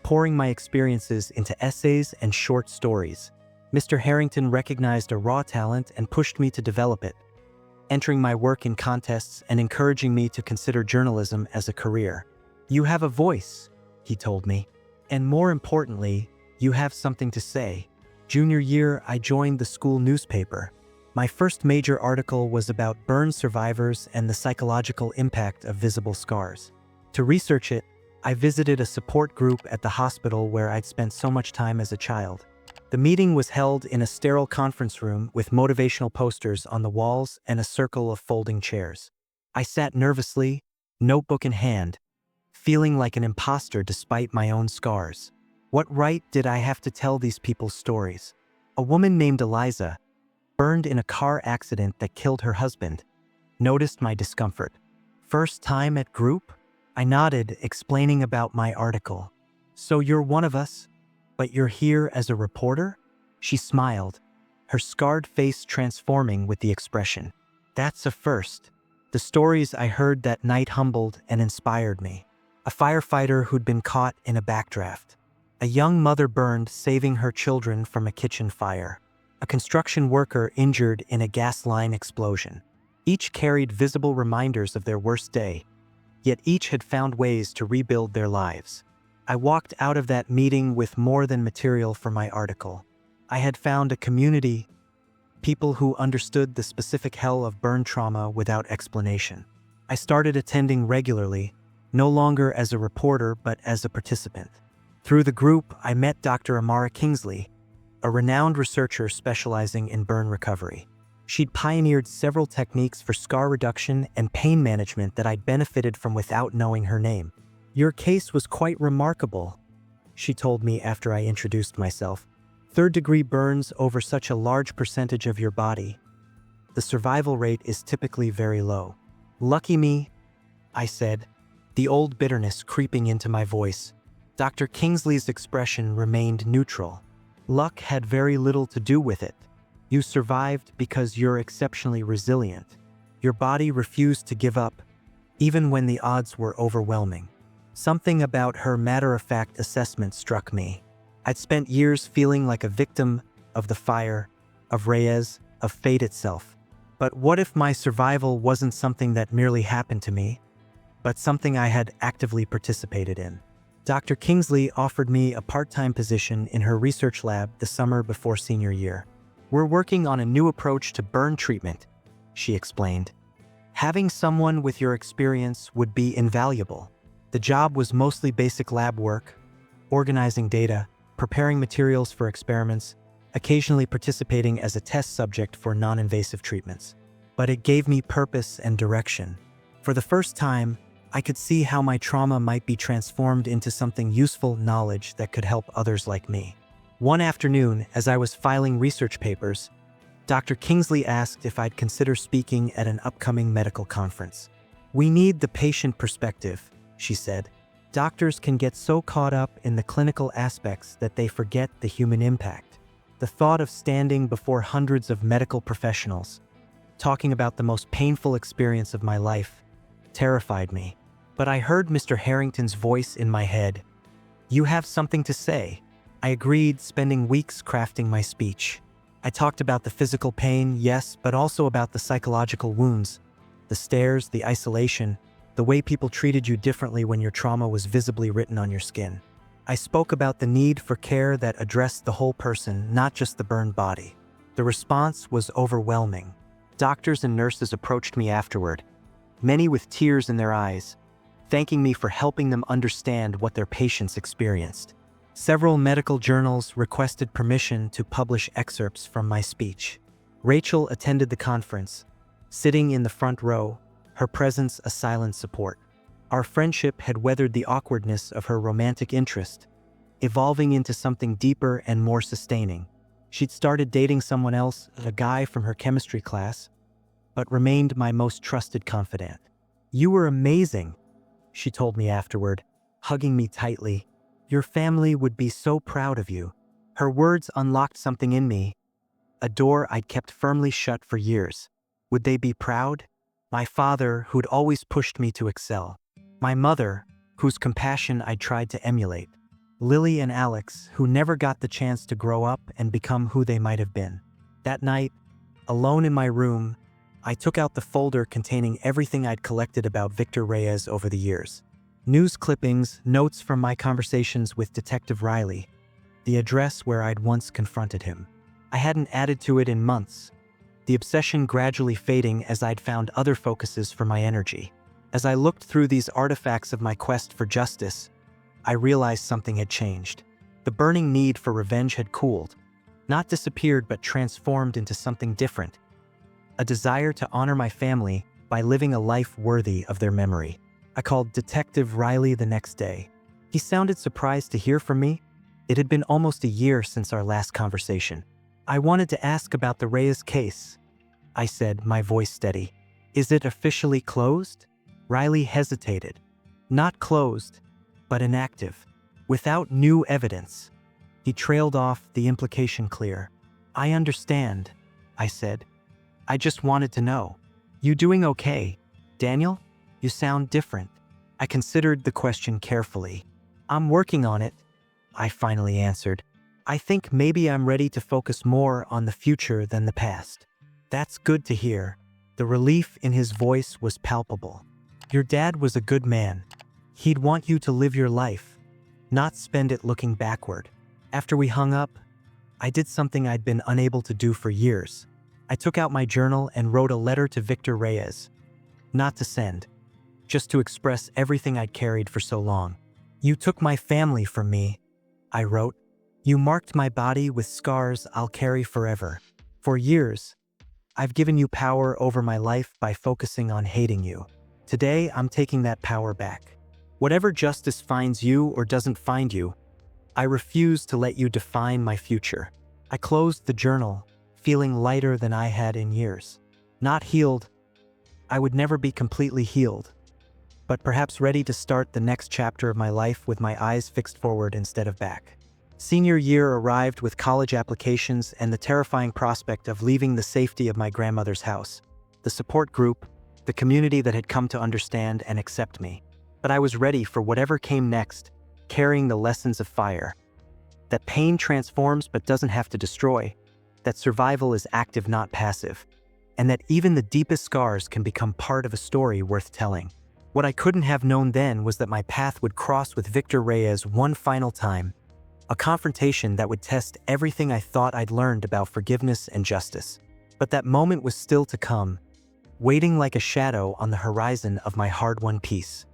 pouring my experiences into essays and short stories. Mr. Harrington recognized a raw talent and pushed me to develop it, entering my work in contests and encouraging me to consider journalism as a career. "You have a voice," he told me, "and more importantly, you have something to say." Junior year, I joined the school newspaper. My first major article was about burn survivors and the psychological impact of visible scars. To research it, I visited a support group at the hospital where I'd spent so much time as a child. The meeting was held in a sterile conference room with motivational posters on the walls and a circle of folding chairs. I sat nervously, notebook in hand, feeling like an imposter despite my own scars. What right did I have to tell these people's stories? A woman named Eliza, burned in a car accident that killed her husband, noticed my discomfort. "First time at group?" I nodded, explaining about my article. "So you're one of us? But you're here as a reporter?" She smiled, her scarred face transforming with the expression. "That's a first." The stories I heard that night humbled and inspired me. A firefighter who'd been caught in a backdraft. A young mother burned saving her children from a kitchen fire. A construction worker injured in a gas line explosion. Each carried visible reminders of their worst day, yet each had found ways to rebuild their lives. I walked out of that meeting with more than material for my article. I had found a community, people who understood the specific hell of burn trauma without explanation. I started attending regularly, no longer as a reporter but as a participant. Through the group, I met Dr. Amara Kingsley, a renowned researcher specializing in burn recovery. She'd pioneered several techniques for scar reduction and pain management that I'd benefited from without knowing her name. "Your case was quite remarkable," she told me after I introduced myself. "Third-degree burns over such a large percentage of your body. The survival rate is typically very low." "Lucky me," I said, the old bitterness creeping into my voice. Dr. Kingsley's expression remained neutral. "Luck had very little to do with it. You survived because you're exceptionally resilient. Your body refused to give up, even when the odds were overwhelming." Something about her matter-of-fact assessment struck me. I'd spent years feeling like a victim of the fire, of Reyes, of fate itself. But what if my survival wasn't something that merely happened to me, but something I had actively participated in? Dr. Kingsley offered me a part-time position in her research lab the summer before senior year. "We're working on a new approach to burn treatment," she explained. "Having someone with your experience would be invaluable." The job was mostly basic lab work, organizing data, preparing materials for experiments, occasionally participating as a test subject for non-invasive treatments. But it gave me purpose and direction. For the first time, I could see how my trauma might be transformed into something useful knowledge that could help others like me. One afternoon, as I was filing research papers, Dr. Kingsley asked if I'd consider speaking at an upcoming medical conference. "We need the patient perspective," she said. "Doctors can get so caught up in the clinical aspects that they forget the human impact." The thought of standing before hundreds of medical professionals, talking about the most painful experience of my life, terrified me. But I heard Mr. Harrington's voice in my head. "You have something to say." I agreed, spending weeks crafting my speech. I talked about the physical pain, yes, but also about the psychological wounds, the stares, the isolation, the way people treated you differently when your trauma was visibly written on your skin. I spoke about the need for care that addressed the whole person, not just the burned body. The response was overwhelming. Doctors and nurses approached me afterward, many with tears in their eyes, thanking me for helping them understand what their patients experienced. Several medical journals requested permission to publish excerpts from my speech. Rachel attended the conference, sitting in the front row, her presence a silent support. Our friendship had weathered the awkwardness of her romantic interest, evolving into something deeper and more sustaining. She'd started dating someone else, a guy from her chemistry class, but remained my most trusted confidant. "You were amazing," she told me afterward, hugging me tightly. "Your family would be so proud of you." Her words unlocked something in me, a door I'd kept firmly shut for years. Would they be proud? My father, who'd always pushed me to excel. My mother, whose compassion I'd tried to emulate. Lily and Alex, who never got the chance to grow up and become who they might have been. That night, alone in my room, I took out the folder containing everything I'd collected about Victor Reyes over the years. News clippings, notes from my conversations with Detective Riley, the address where I'd once confronted him. I hadn't added to it in months, the obsession gradually fading as I'd found other focuses for my energy. As I looked through these artifacts of my quest for justice, I realized something had changed. The burning need for revenge had cooled, not disappeared but transformed into something different. A desire to honor my family by living a life worthy of their memory. I called Detective Riley the next day. He sounded surprised to hear from me. It had been almost a year since our last conversation. "I wanted to ask about the Reyes case," I said, my voice steady. "Is it officially closed?" Riley hesitated. "Not closed, but inactive. Without new evidence." He trailed off, the implication clear. "I understand," I said. "I just wanted to know. You doing okay, Daniel? You sound different." I considered the question carefully. "I'm working on it," I finally answered. "I think maybe I'm ready to focus more on the future than the past." "That's good to hear." The relief in his voice was palpable. "Your dad was a good man. He'd want you to live your life, not spend it looking backward." After we hung up, I did something I'd been unable to do for years. I took out my journal and wrote a letter to Victor Reyes. Not to send, just to express everything I'd carried for so long. "You took my family from me," I wrote. "You marked my body with scars I'll carry forever. For years, I've given you power over my life by focusing on hating you. Today, I'm taking that power back. Whatever justice finds you or doesn't find you, I refuse to let you define my future." I closed the journal, feeling lighter than I had in years. Not healed. I would never be completely healed, but perhaps ready to start the next chapter of my life with my eyes fixed forward instead of back. Senior year arrived with college applications and the terrifying prospect of leaving the safety of my grandmother's house, the support group, the community that had come to understand and accept me. But I was ready for whatever came next, carrying the lessons of fire. That pain transforms but doesn't have to destroy, that survival is active, not passive, and that even the deepest scars can become part of a story worth telling. What I couldn't have known then was that my path would cross with Victor Reyes one final time, a confrontation that would test everything I thought I'd learned about forgiveness and justice. But that moment was still to come, waiting like a shadow on the horizon of my hard-won peace.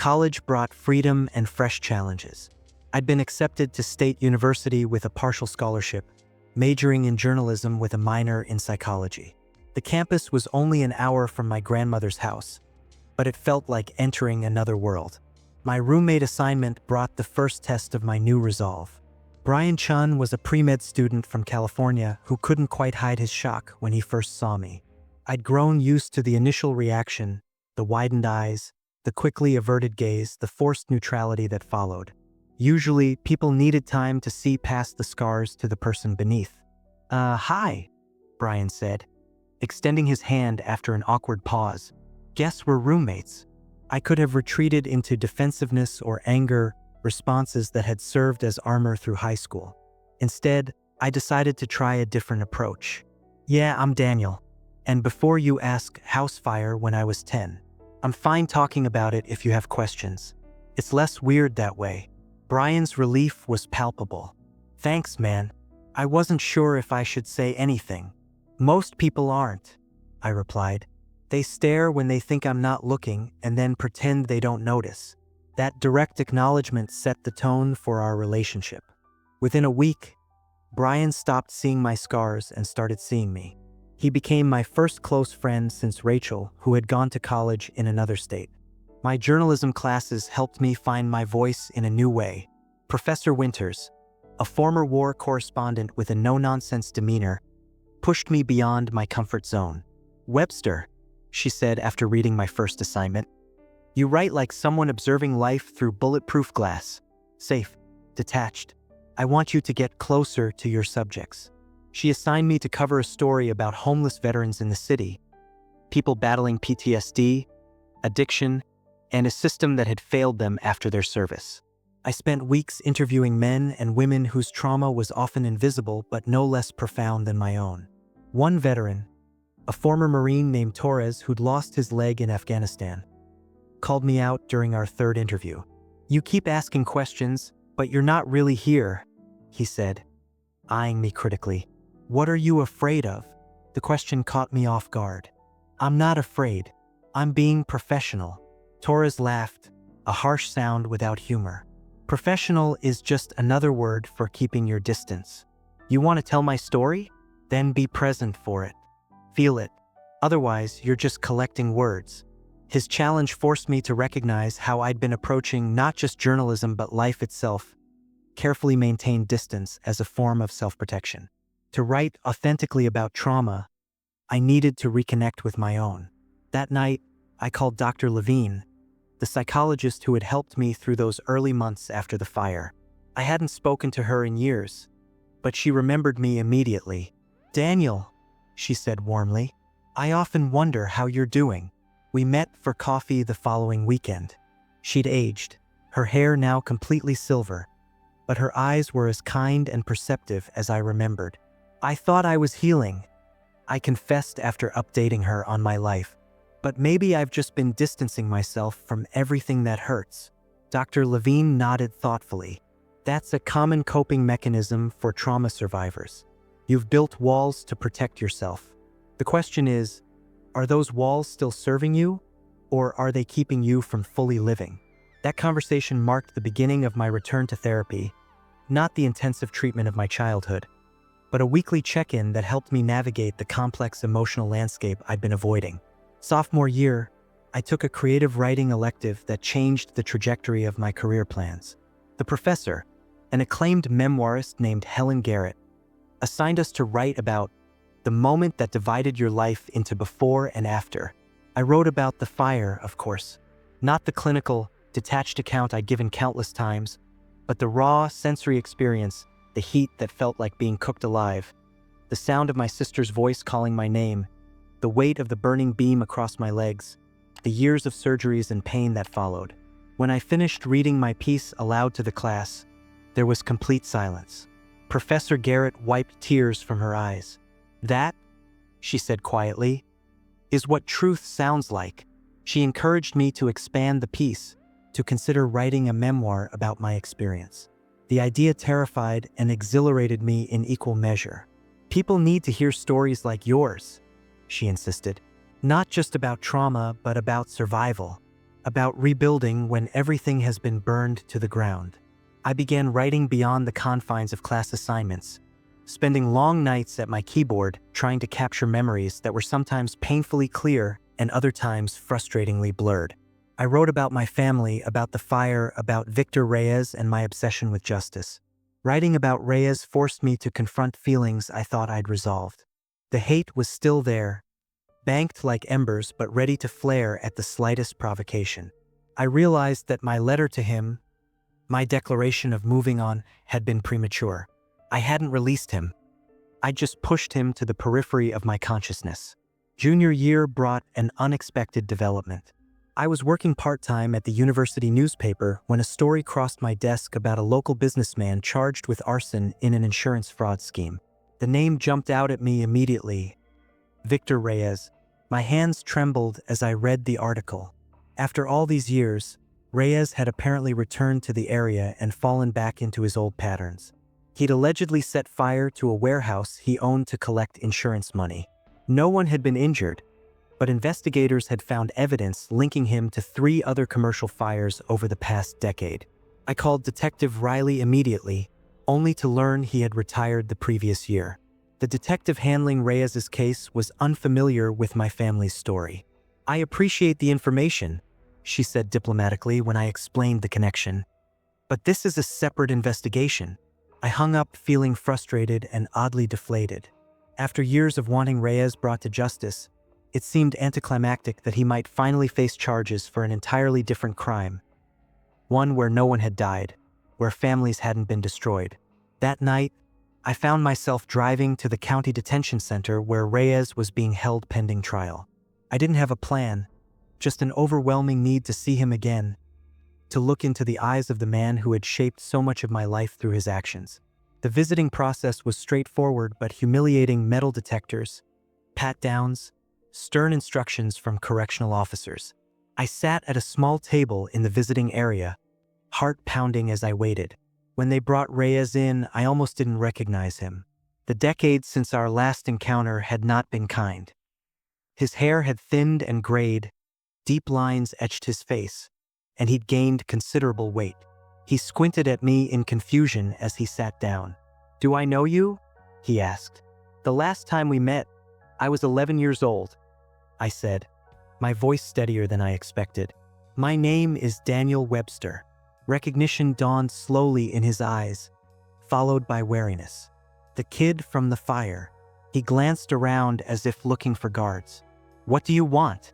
College brought freedom and fresh challenges. I'd been accepted to State University with a partial scholarship, majoring in journalism with a minor in psychology. The campus was only an hour from my grandmother's house, but it felt like entering another world. My roommate assignment brought the first test of my new resolve. Brian Chun was a pre-med student from California who couldn't quite hide his shock when he first saw me. I'd grown used to the initial reaction, the widened eyes, the quickly averted gaze, the forced neutrality that followed. Usually, people needed time to see past the scars to the person beneath. Hi, Brian said, extending his hand after an awkward pause. Guess we're roommates. I could have retreated into defensiveness or anger, responses that had served as armor through high school. Instead, I decided to try a different approach. Yeah, I'm Daniel. And before you ask, house fire when I was 10. I'm fine talking about it if you have questions. It's less weird that way. Brian's relief was palpable. Thanks, man. I wasn't sure if I should say anything. Most people aren't, I replied. They stare when they think I'm not looking and then pretend they don't notice. That direct acknowledgement set the tone for our relationship. Within a week, Brian stopped seeing my scars and started seeing me. He became my first close friend since Rachel, who had gone to college in another state. My journalism classes helped me find my voice in a new way. Professor Winters, a former war correspondent with a no-nonsense demeanor, pushed me beyond my comfort zone. Webster, she said after reading my first assignment, you write like someone observing life through bulletproof glass. Safe, detached. I want you to get closer to your subjects. She assigned me to cover a story about homeless veterans in the city, people battling PTSD, addiction, and a system that had failed them after their service. I spent weeks interviewing men and women whose trauma was often invisible but no less profound than my own. One veteran, a former Marine named Torres who'd lost his leg in Afghanistan, called me out during our third interview. You keep asking questions, but you're not really here, he said, eyeing me critically. What are you afraid of? The question caught me off guard. I'm not afraid. I'm being professional. Torres laughed, a harsh sound without humor. Professional is just another word for keeping your distance. You want to tell my story? Then be present for it. Feel it. Otherwise, you're just collecting words. His challenge forced me to recognize how I'd been approaching not just journalism but life itself, carefully maintain distance as a form of self-protection. To write authentically about trauma, I needed to reconnect with my own. That night, I called Dr. Levine, the psychologist who had helped me through those early months after the fire. I hadn't spoken to her in years, but she remembered me immediately. Daniel, she said warmly, I often wonder how you're doing. We met for coffee the following weekend. She'd aged, her hair now completely silver, but her eyes were as kind and perceptive as I remembered. I thought I was healing, I confessed after updating her on my life. But maybe I've just been distancing myself from everything that hurts. Dr. Levine nodded thoughtfully. That's a common coping mechanism for trauma survivors. You've built walls to protect yourself. The question is, are those walls still serving you, or are they keeping you from fully living? That conversation marked the beginning of my return to therapy, not the intensive treatment of my childhood, but a weekly check-in that helped me navigate the complex emotional landscape I'd been avoiding. Sophomore year, I took a creative writing elective that changed the trajectory of my career plans. The professor, an acclaimed memoirist named Helen Garrett, assigned us to write about the moment that divided your life into before and after. I wrote about the fire, of course, not the clinical, detached account I'd given countless times, but the raw sensory experience, the heat that felt like being cooked alive, the sound of my sister's voice calling my name, the weight of the burning beam across my legs, the years of surgeries and pain that followed. When I finished reading my piece aloud to the class, there was complete silence. Professor Garrett wiped tears from her eyes. That, she said quietly, is what truth sounds like. She encouraged me to expand the piece, to consider writing a memoir about my experience. The idea terrified and exhilarated me in equal measure. People need to hear stories like yours, she insisted. Not just about trauma, but about survival. about rebuilding when everything has been burned to the ground. I began writing beyond the confines of class assignments, spending long nights at my keyboard trying to capture memories that were sometimes painfully clear and other times frustratingly blurred. I wrote about my family, about the fire, about Victor Reyes and my obsession with justice. Writing about Reyes forced me to confront feelings I thought I'd resolved. The hate was still there, banked like embers but ready to flare at the slightest provocation. I realized that my letter to him, my declaration of moving on, had been premature. I hadn't released him. I just pushed him to the periphery of my consciousness. Junior year brought an unexpected development. I was working part-time at the university newspaper when a story crossed my desk about a local businessman charged with arson in an insurance fraud scheme. The name jumped out at me immediately. Victor Reyes. My hands trembled as I read the article. After all these years, Reyes had apparently returned to the area and fallen back into his old patterns. He'd allegedly set fire to a warehouse he owned to collect insurance money. No one had been injured, but investigators had found evidence linking him to 3 other commercial fires over the past decade. I called Detective Riley immediately, only to learn he had retired the previous year. The detective handling Reyes's case was unfamiliar with my family's story. "I appreciate the information," she said diplomatically when I explained the connection. "But this is a separate investigation." I hung up feeling frustrated and oddly deflated. After years of wanting Reyes brought to justice, it seemed anticlimactic that he might finally face charges for an entirely different crime. One where no one had died, where families hadn't been destroyed. That night, I found myself driving to the county detention center where Reyes was being held pending trial. I didn't have a plan, just an overwhelming need to see him again, to look into the eyes of the man who had shaped so much of my life through his actions. The visiting process was straightforward but humiliating: metal detectors, pat-downs, stern instructions from correctional officers. I sat at a small table in the visiting area, heart pounding as I waited. When they brought Reyes in, I almost didn't recognize him. The decades since our last encounter had not been kind. His hair had thinned and grayed, deep lines etched his face, and he'd gained considerable weight. He squinted at me in confusion as he sat down. "Do I know you?" he asked. "The last time we met, I was 11 years old," I said, my voice steadier than I expected. "My name is Daniel Webster." Recognition dawned slowly in his eyes, followed by wariness. "The kid from the fire." He glanced around as if looking for guards. "What do you want?"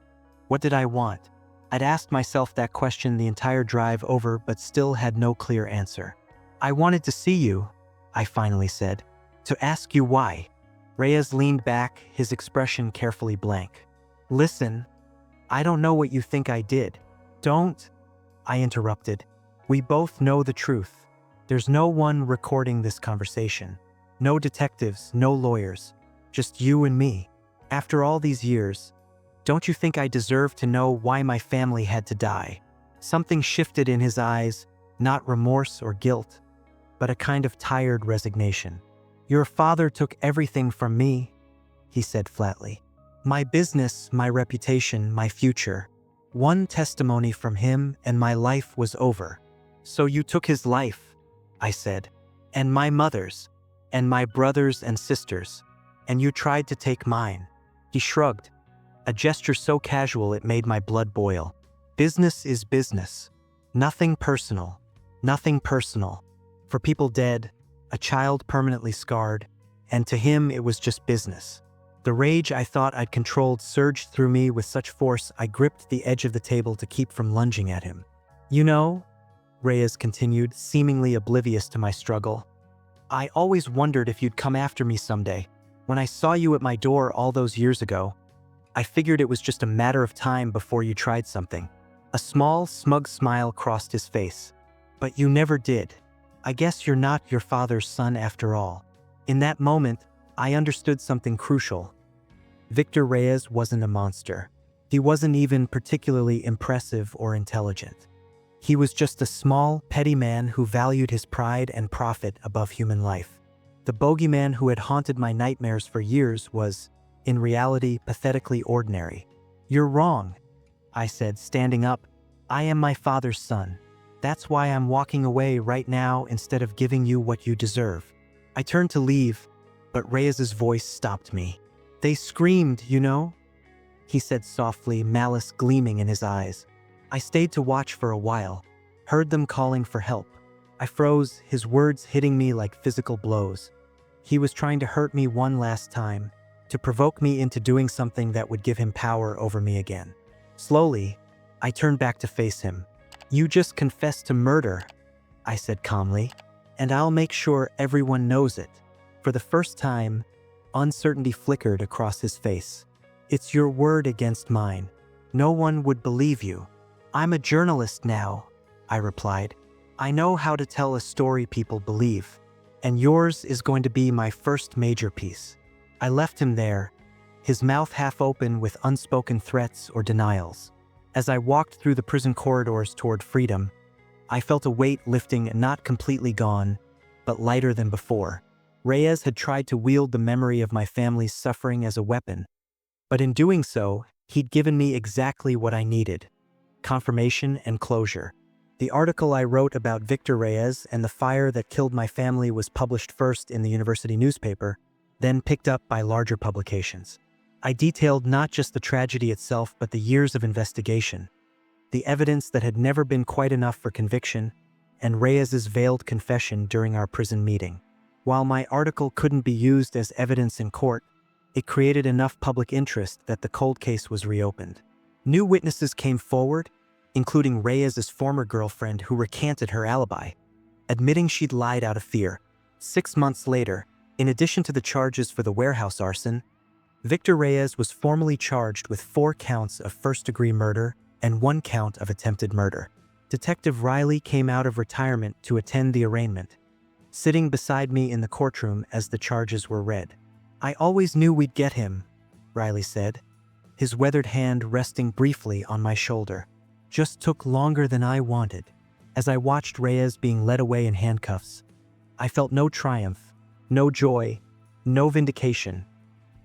What did I want? I'd asked myself that question the entire drive over, but still had no clear answer. "I wanted to see you," I finally said. "To ask you why." Reyes leaned back, his expression carefully blank. "Listen, I don't know what you think I did." "Don't," I interrupted. "We both know the truth. There's no one recording this conversation. No detectives, no lawyers. Just you and me. After all these years, don't you think I deserve to know why my family had to die?" Something shifted in his eyes, not remorse or guilt, but a kind of tired resignation. "Your father took everything from me," he said flatly. "My business, my reputation, my future. One testimony from him and my life was over." "So you took his life," I said, "and my mother's, and my brothers and sisters, and you tried to take mine." He shrugged, a gesture so casual it made my blood boil. "Business is business. Nothing personal. Nothing personal. For people dead, a child permanently scarred, and to him it was just business." The rage I thought I'd controlled surged through me with such force I gripped the edge of the table to keep from lunging at him. "You know," Reyes continued, seemingly oblivious to my struggle, "I always wondered if you'd come after me someday. When I saw you at my door all those years ago, I figured it was just a matter of time before you tried something." A small, smug smile crossed his face. "But you never did. I guess you're not your father's son after all." In that moment, I understood something crucial. Victor Reyes wasn't a monster. He wasn't even particularly impressive or intelligent. He was just a small, petty man who valued his pride and profit above human life. The bogeyman who had haunted my nightmares for years was, in reality, pathetically ordinary. "You're wrong," I said, standing up, I am my father's son. That's why I'm walking away right now instead of giving you what you deserve." I turned to leave, but Reyes's voice stopped me. "They screamed, you know," he said softly, malice gleaming in his eyes. I stayed to watch for a while, heard them calling for help. I froze, his words hitting me like physical blows. He was trying to hurt me one last time, to provoke me into doing something that would give him power over me again. Slowly, I turned back to face him. "You just confessed to murder," I said calmly, "and I'll make sure everyone knows it." For the first time, uncertainty flickered across his face. "It's your word against mine. No one would believe you." "I'm a journalist now," I replied. "I know how to tell a story people believe, and yours is going to be my first major piece." I left him there, his mouth half open with unspoken threats or denials. As I walked through the prison corridors toward freedom, I felt a weight lifting, not completely gone, but lighter than before. Reyes had tried to wield the memory of my family's suffering as a weapon, but in doing so, he'd given me exactly what I needed: confirmation and closure. The article I wrote about Victor Reyes and the fire that killed my family was published first in the university newspaper, then picked up by larger publications. I detailed not just the tragedy itself, but the years of investigation, the evidence that had never been quite enough for conviction, and Reyes's veiled confession during our prison meeting. While my article couldn't be used as evidence in court, it created enough public interest that the cold case was reopened. New witnesses came forward, including Reyes's former girlfriend, who recanted her alibi, admitting she'd lied out of fear. 6 months later, in addition to the charges for the warehouse arson, Victor Reyes was formally charged with 4 counts of first-degree murder and 1 count of attempted murder. Detective Riley came out of retirement to attend the arraignment, sitting beside me in the courtroom as the charges were read. "I always knew we'd get him," Riley said, his weathered hand resting briefly on my shoulder. "Just took longer than I wanted." As I watched Reyes being led away in handcuffs, I felt no triumph, no joy, no vindication,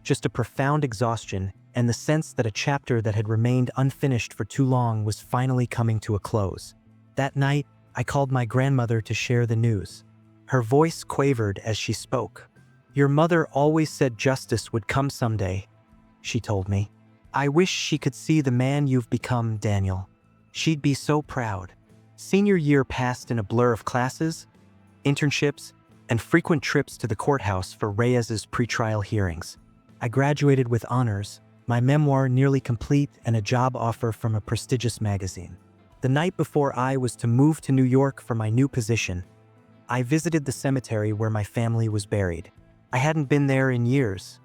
just a profound exhaustion and the sense that a chapter that had remained unfinished for too long was finally coming to a close. That night, I called my grandmother to share the news. Her voice quavered as she spoke. "Your mother always said justice would come someday," she told me. "I wish she could see the man you've become, Daniel. She'd be so proud." Senior year passed in a blur of classes, internships, and frequent trips to the courthouse for Reyes's pretrial hearings. I graduated with honors, my memoir nearly complete, and a job offer from a prestigious magazine. The night before I was to move to New York for my new position, I visited the cemetery where my family was buried. I hadn't been there in years,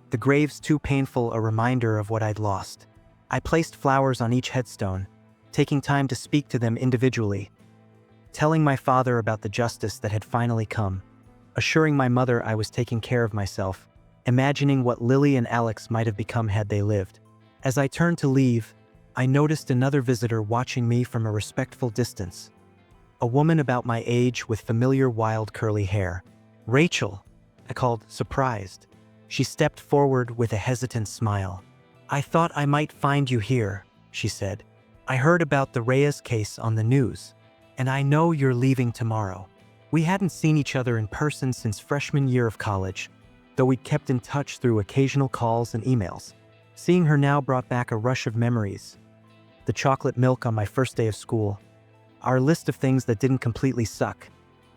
the graves too painful a reminder of what I'd lost. I placed flowers on each headstone, taking time to speak to them individually, telling my father about the justice that had finally come, assuring my mother I was taking care of myself, imagining what Lily and Alex might have become had they lived. As I turned to leave, I noticed another visitor watching me from a respectful distance. A woman about my age with familiar wild curly hair. "Rachel," I called, surprised. She stepped forward with a hesitant smile. "I thought I might find you here," she said. "I heard about the Reyes case on the news, and I know you're leaving tomorrow." We hadn't seen each other in person since freshman year of college, though we'd kept in touch through occasional calls and emails. Seeing her now brought back a rush of memories. The chocolate milk on my first day of school, our list of things that didn't completely suck,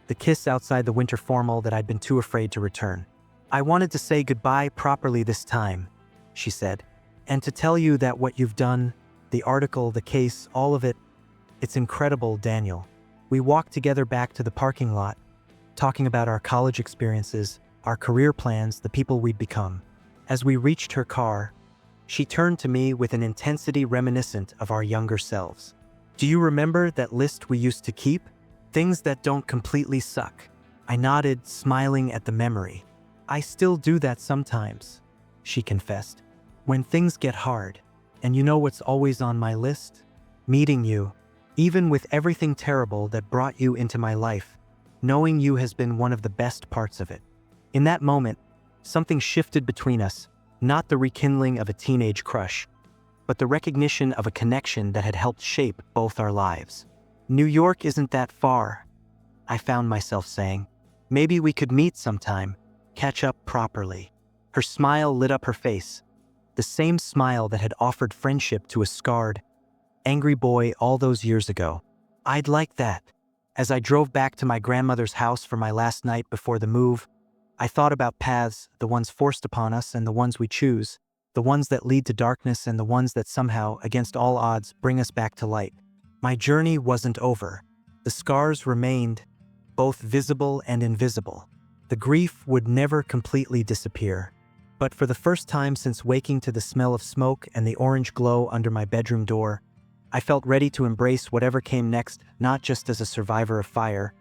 the kiss outside the winter formal that I'd been too afraid to return. "I wanted to say goodbye properly this time," she said, "and to tell you that what you've done, the article, the case, all of it, it's incredible, Daniel." We walked together back to the parking lot, talking about our college experiences, our career plans, the people we'd become. As we reached her car, she turned to me with an intensity reminiscent of our younger selves. "Do you remember that list we used to keep? Things that don't completely suck." I nodded, smiling at the memory. "I still do that sometimes," she confessed. "When things get hard. And you know what's always on my list? Meeting you. Even with everything terrible that brought you into my life, knowing you has been one of the best parts of it." In that moment, something shifted between us, not the rekindling of a teenage crush, but the recognition of a connection that had helped shape both our lives. New York isn't that far, I found myself saying. Maybe we could meet sometime, catch up properly. Her smile lit up her face, the same smile that had offered friendship to a scarred, angry boy all those years ago. I'd like that. As I drove back to my grandmother's house for my last night before the move, I thought about paths, the ones forced upon us and the ones we choose, the ones that lead to darkness and the ones that somehow, against all odds, bring us back to light. My journey wasn't over. The scars remained, both visible and invisible. The grief would never completely disappear. But for the first time since waking to the smell of smoke and the orange glow under my bedroom door, I felt ready to embrace whatever came next, not just as a survivor of fire,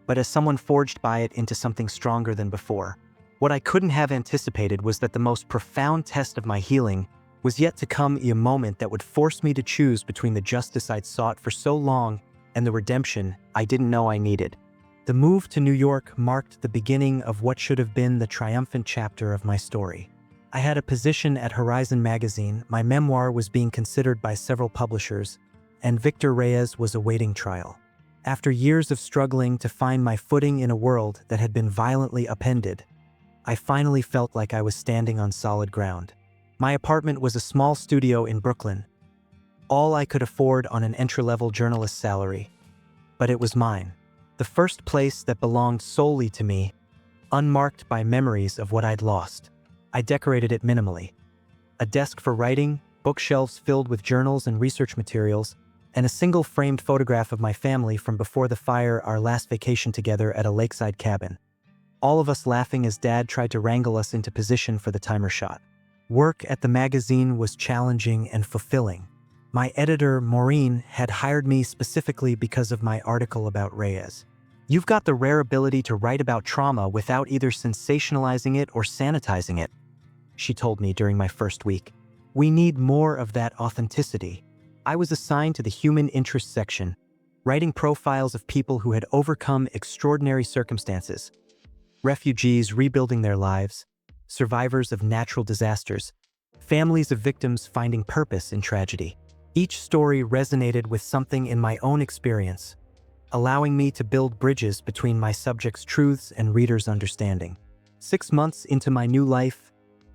but as someone forged by it into something stronger than before. What I couldn't have anticipated was that the most profound test of my healing was yet to come, a moment that would force me to choose between the justice I'd sought for so long and the redemption I didn't know I needed. The move to New York marked the beginning of what should have been the triumphant chapter of my story. I had a position at Horizon magazine, my memoir was being considered by several publishers, and Victor Reyes was awaiting trial. After years of struggling to find my footing in a world that had been violently upended, I finally felt like I was standing on solid ground. My apartment was a small studio in Brooklyn, all I could afford on an entry-level journalist's salary, but it was mine. The first place that belonged solely to me, unmarked by memories of what I'd lost. I decorated it minimally. A desk for writing, bookshelves filled with journals and research materials, and a single framed photograph of my family from before the fire, our last vacation together at a lakeside cabin. All of us laughing as Dad tried to wrangle us into position for the timer shot. Work at the magazine was challenging and fulfilling. My editor, Maureen, had hired me specifically because of my article about Reyes. You've got the rare ability to write about trauma without either sensationalizing it or sanitizing it, she told me during my first week. We need more of that authenticity. I was assigned to the human interest section, writing profiles of people who had overcome extraordinary circumstances. Refugees rebuilding their lives, survivors of natural disasters, families of victims finding purpose in tragedy. Each story resonated with something in my own experience, allowing me to build bridges between my subject's truths and readers' understanding. 6 months into my new life,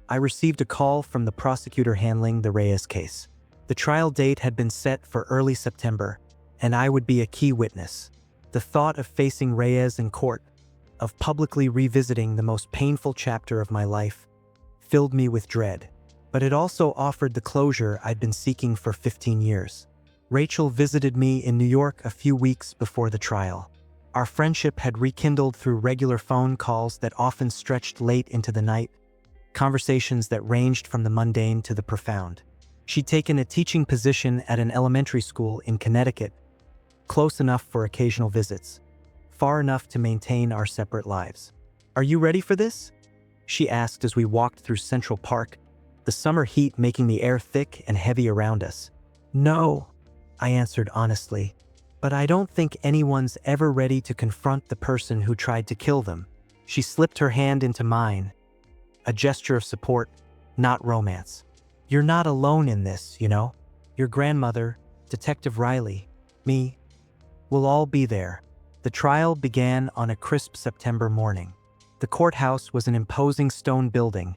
I received a call from the prosecutor handling the Reyes case. The trial date had been set for early September, and I would be a key witness. The thought of facing Reyes in court, of publicly revisiting the most painful chapter of my life, filled me with dread. But it also offered the closure I'd been seeking for 15 years. Rachel visited me in New York a few weeks before the trial. Our friendship had rekindled through regular phone calls that often stretched late into the night, conversations that ranged from the mundane to the profound. She'd taken a teaching position at an elementary school in Connecticut, close enough for occasional visits, far enough to maintain our separate lives. "Are you ready for this?" she asked as we walked through Central Park, the summer heat making the air thick and heavy around us. "No," I answered honestly, "but I don't think anyone's ever ready to confront the person who tried to kill them." She slipped her hand into mine, a gesture of support, not romance. "You're not alone in this, you know. Your grandmother, Detective Riley, me, we'll all be there." The trial began on a crisp September morning. The courthouse was an imposing stone building,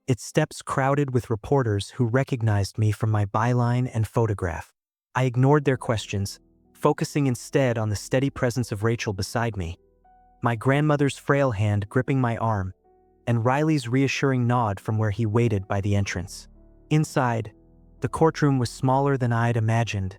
its steps crowded with reporters who recognized me from my byline and photograph. I ignored their questions, focusing instead on the steady presence of Rachel beside me, my grandmother's frail hand gripping my arm, and Riley's reassuring nod from where he waited by the entrance. Inside, the courtroom was smaller than I'd imagined,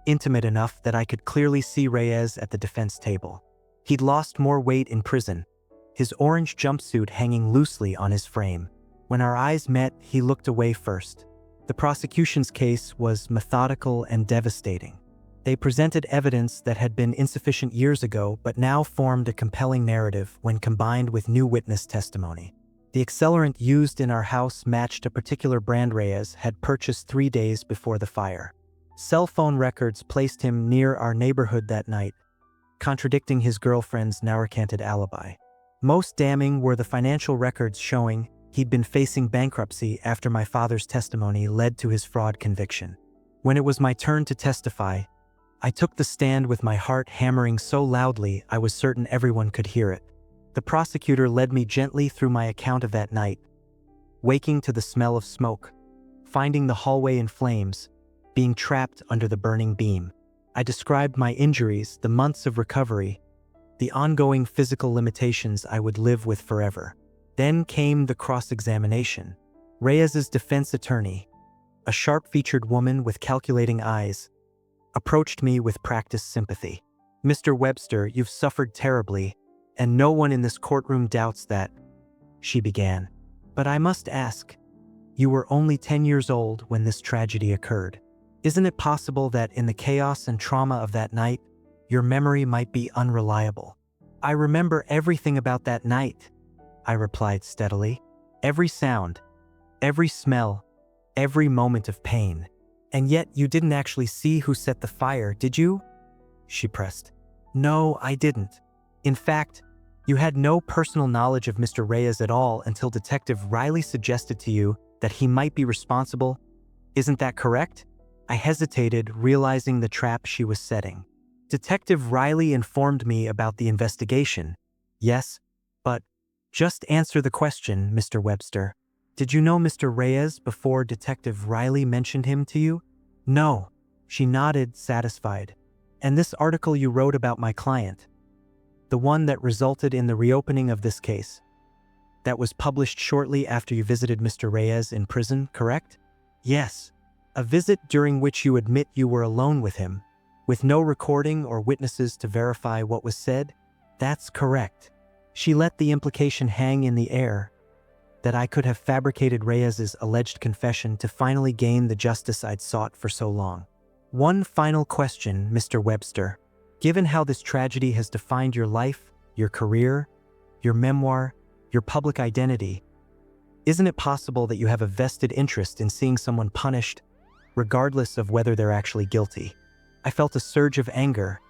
intimate enough that I could clearly see Reyes at the defense table. He'd lost more weight in prison, his orange jumpsuit hanging loosely on his frame. When our eyes met, he looked away first. The prosecution's case was methodical and devastating. They presented evidence that had been insufficient years ago but now formed a compelling narrative when combined with new witness testimony. The accelerant used in our house matched a particular brand Reyes had purchased 3 days before the fire. Cell phone records placed him near our neighborhood that night, contradicting his girlfriend's now recanted alibi. Most damning were the financial records showing He'd been facing bankruptcy after my father's testimony led to his fraud conviction. When it was my turn to testify, I took the stand with my heart hammering so loudly I was certain everyone could hear it. The prosecutor led me gently through my account of that night, waking to the smell of smoke, finding the hallway in flames, being trapped under the burning beam. I described my injuries, the months of recovery, the ongoing physical limitations I would live with forever. Then came the cross-examination. Reyes's defense attorney, a sharp-featured woman with calculating eyes, approached me with practiced sympathy. "Mr. Webster, you've suffered terribly, and no one in this courtroom doubts that," she began. "But I must ask, you were only 10 years old when this tragedy occurred. Isn't it possible that in the chaos and trauma of that night, your memory might be unreliable?" "I remember everything about that night," I replied steadily. "Every sound, every smell, every moment of pain. And yet you didn't actually see who set the fire, did you?" she pressed. "No, I didn't. In fact, you had no personal knowledge of Mr. Reyes at all until Detective Riley suggested to you that he might be responsible. Isn't that correct?" I hesitated, realizing the trap she was setting. "Detective Riley informed me about the investigation. Yes, but just answer the question, Mr. Webster. Did you know Mr. Reyes before Detective Riley mentioned him to you?" "No," she nodded, satisfied. "And this article you wrote about my client, the one that resulted in the reopening of this case, that was published shortly after you visited Mr. Reyes in prison, correct?" "Yes. A visit during which you admit you were alone with him, with no recording or witnesses to verify what was said?" "That's correct." She let the implication hang in the air that I could have fabricated Reyes's alleged confession to finally gain the justice I'd sought for so long. "One final question, Mr. Webster. Given how this tragedy has defined your life, your career, your memoir, your public identity, isn't it possible that you have a vested interest in seeing someone punished, regardless of whether they're actually guilty?" I felt a surge of anger,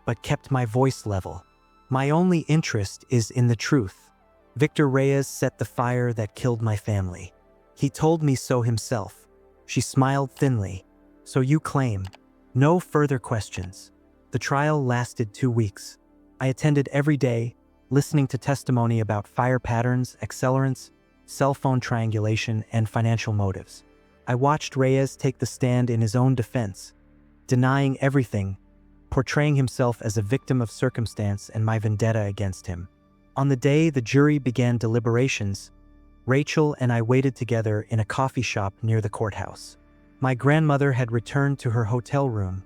but kept my voice level. "My only interest is in the truth. Victor Reyes set the fire that killed my family. He told me so himself." She smiled thinly. "So you claim no further questions." The trial lasted 2 weeks. I attended every day, listening to testimony about fire patterns, accelerants, cell phone triangulation, and financial motives. I watched Reyes take the stand in his own defense, denying everything, portraying himself as a victim of circumstance and my vendetta against him. On the day the jury began deliberations, Rachel and I waited together in a coffee shop near the courthouse. My grandmother had returned to her hotel room,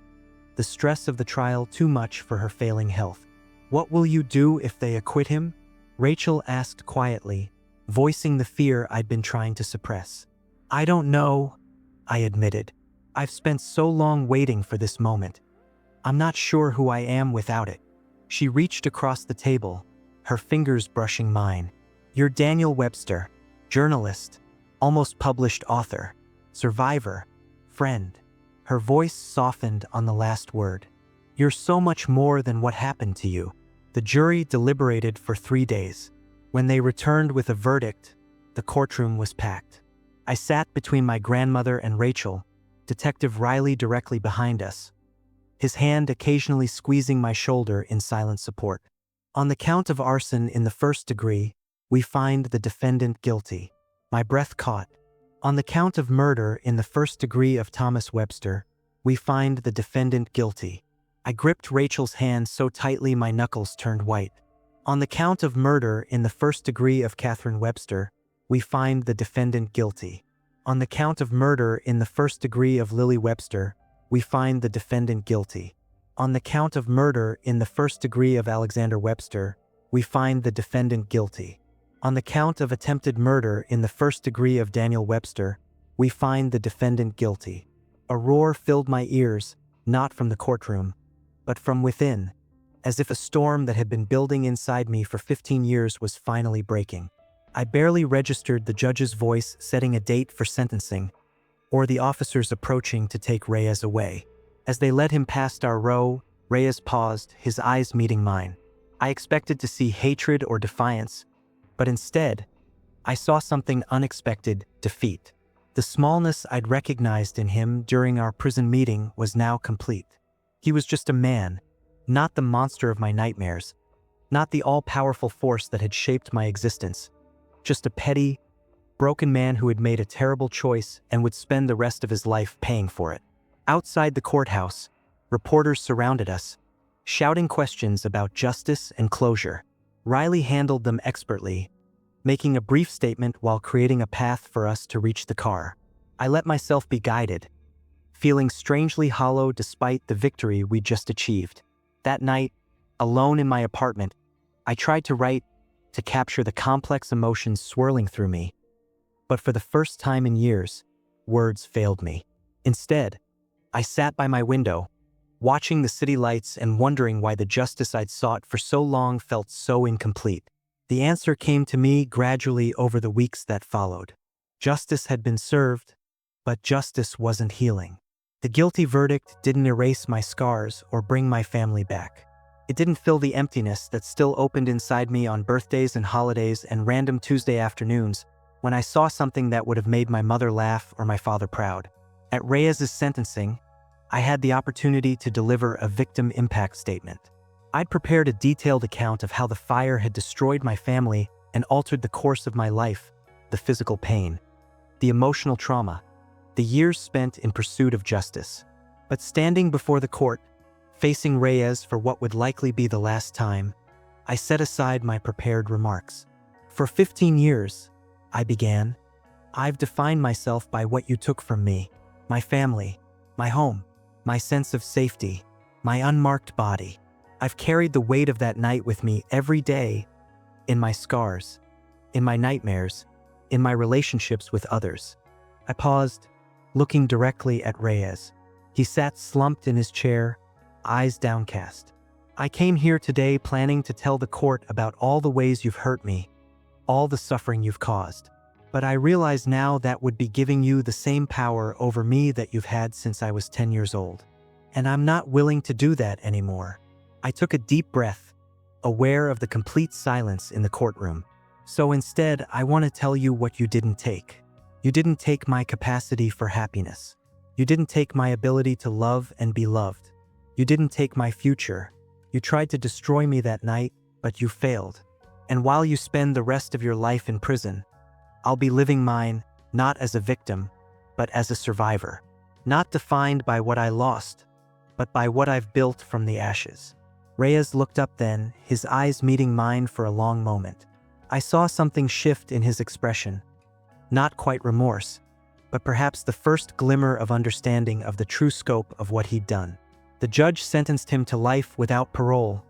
the stress of the trial too much for her failing health. "What will you do if they acquit him?" Rachel asked quietly, voicing the fear I'd been trying to suppress. "I don't know," I admitted. "I've spent so long waiting for this moment. I'm not sure who I am without it." She reached across the table, her fingers brushing mine. "You're Daniel Webster, journalist, almost published author, survivor, friend." Her voice softened on the last word. "You're so much more than what happened to you." The jury deliberated for 3 days. When they returned with a verdict, the courtroom was packed. I sat between my grandmother and Rachel, Detective Riley directly behind us, his hand occasionally squeezing my shoulder in silent support. "On the count of arson in the first degree, we find the defendant guilty." My breath caught. "On the count of murder in the first degree of Thomas Webster, we find the defendant guilty." I gripped Rachel's hand so tightly my knuckles turned white. "On the count of murder in the first degree of Catherine Webster, we find the defendant guilty." "On the count of murder in the first degree of Lily Webster, we find the defendant guilty." "On the count of murder in the first degree of Alexander Webster, we find the defendant guilty." "On the count of attempted murder in the first degree of Daniel Webster, we find the defendant guilty." A roar filled my ears, not from the courtroom, but from within, as if a storm that had been building inside me for 15 years was finally breaking. I barely registered the judge's voice setting a date for sentencing, or the officers approaching to take Reyes away. As they led him past our row, Reyes paused, his eyes meeting mine. I expected to see hatred or defiance, but instead, I saw something unexpected: defeat. The smallness I'd recognized in him during our prison meeting was now complete. He was just a man, not the monster of my nightmares, not the all-powerful force that had shaped my existence, just a petty, broken man who had made a terrible choice and would spend the rest of his life paying for it. Outside the courthouse, reporters surrounded us, shouting questions about justice and closure. Riley handled them expertly, making a brief statement while creating a path for us to reach the car. I let myself be guided, feeling strangely hollow despite the victory we'd just achieved. That night, alone in my apartment, I tried to write, to capture the complex emotions swirling through me. But for the first time in years, words failed me. Instead, I sat by my window, watching the city lights and wondering why the justice I'd sought for so long felt so incomplete. The answer came to me gradually over the weeks that followed. Justice had been served, but justice wasn't healing. The guilty verdict didn't erase my scars or bring my family back. It didn't fill the emptiness that still opened inside me on birthdays and holidays and random Tuesday afternoons when I saw something that would have made my mother laugh or my father proud. At Reyes's sentencing, I had the opportunity to deliver a victim impact statement. I'd prepared a detailed account of how the fire had destroyed my family and altered the course of my life, the physical pain, the emotional trauma, the years spent in pursuit of justice. But standing before the court, facing Reyes for what would likely be the last time, I set aside my prepared remarks. For 15 years, I began, I've defined myself by what you took from me: my family, my home, my sense of safety, my unmarked body. I've carried the weight of that night with me every day, in my scars, in my nightmares, in my relationships with others. I paused, looking directly at Reyes. He sat slumped in his chair, eyes downcast. I came here today planning to tell the court about all the ways you've hurt me, all the suffering you've caused. But I realize now that would be giving you the same power over me that you've had since I was 10 years old. And I'm not willing to do that anymore. I took a deep breath, aware of the complete silence in the courtroom. So instead, I want to tell you what you didn't take. You didn't take my capacity for happiness. You didn't take my ability to love and be loved. You didn't take my future. You tried to destroy me that night, but you failed. And while you spend the rest of your life in prison, I'll be living mine not as a victim, but as a survivor. Not defined by what I lost, but by what I've built from the ashes. Reyes looked up then, his eyes meeting mine for a long moment. I saw something shift in his expression. Not quite remorse, but perhaps the first glimmer of understanding of the true scope of what he'd done. The judge sentenced him to life without parole,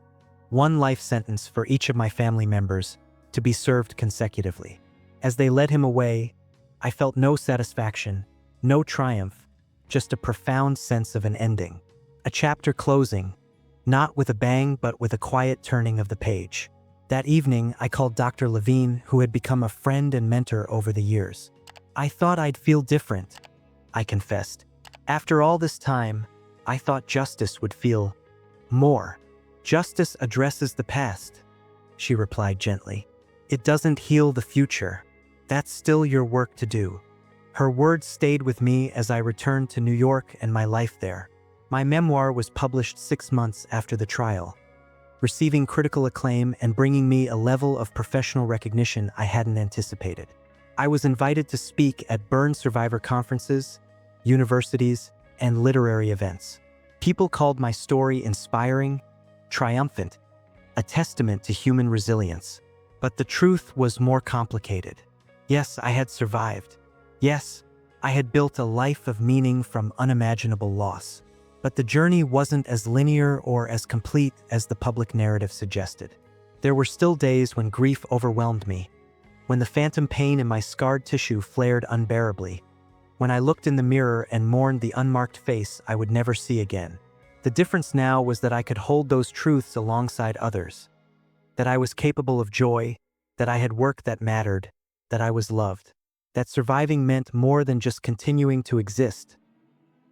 one life sentence for each of my family members, to be served consecutively. As they led him away, I felt no satisfaction, no triumph, just a profound sense of an ending. A chapter closing, not with a bang but with a quiet turning of the page. That evening, I called Dr. Levine, who had become a friend and mentor over the years. I thought I'd feel different, I confessed. After all this time, I thought justice would feel more. Justice addresses the past, she replied gently. It doesn't heal the future. That's still your work to do. Her words stayed with me as I returned to New York and my life there. My memoir was published 6 months after the trial, receiving critical acclaim and bringing me a level of professional recognition I hadn't anticipated. I was invited to speak at burn survivor conferences, universities, and literary events. People called my story inspiring, triumphant, a testament to human resilience. But the truth was more complicated. Yes, I had survived. Yes, I had built a life of meaning from unimaginable loss. But the journey wasn't as linear or as complete as the public narrative suggested. There were still days when grief overwhelmed me, when the phantom pain in my scarred tissue flared unbearably, when I looked in the mirror and mourned the unmarked face I would never see again. The difference now was that I could hold those truths alongside others, that I was capable of joy, that I had work that mattered, that I was loved, that surviving meant more than just continuing to exist.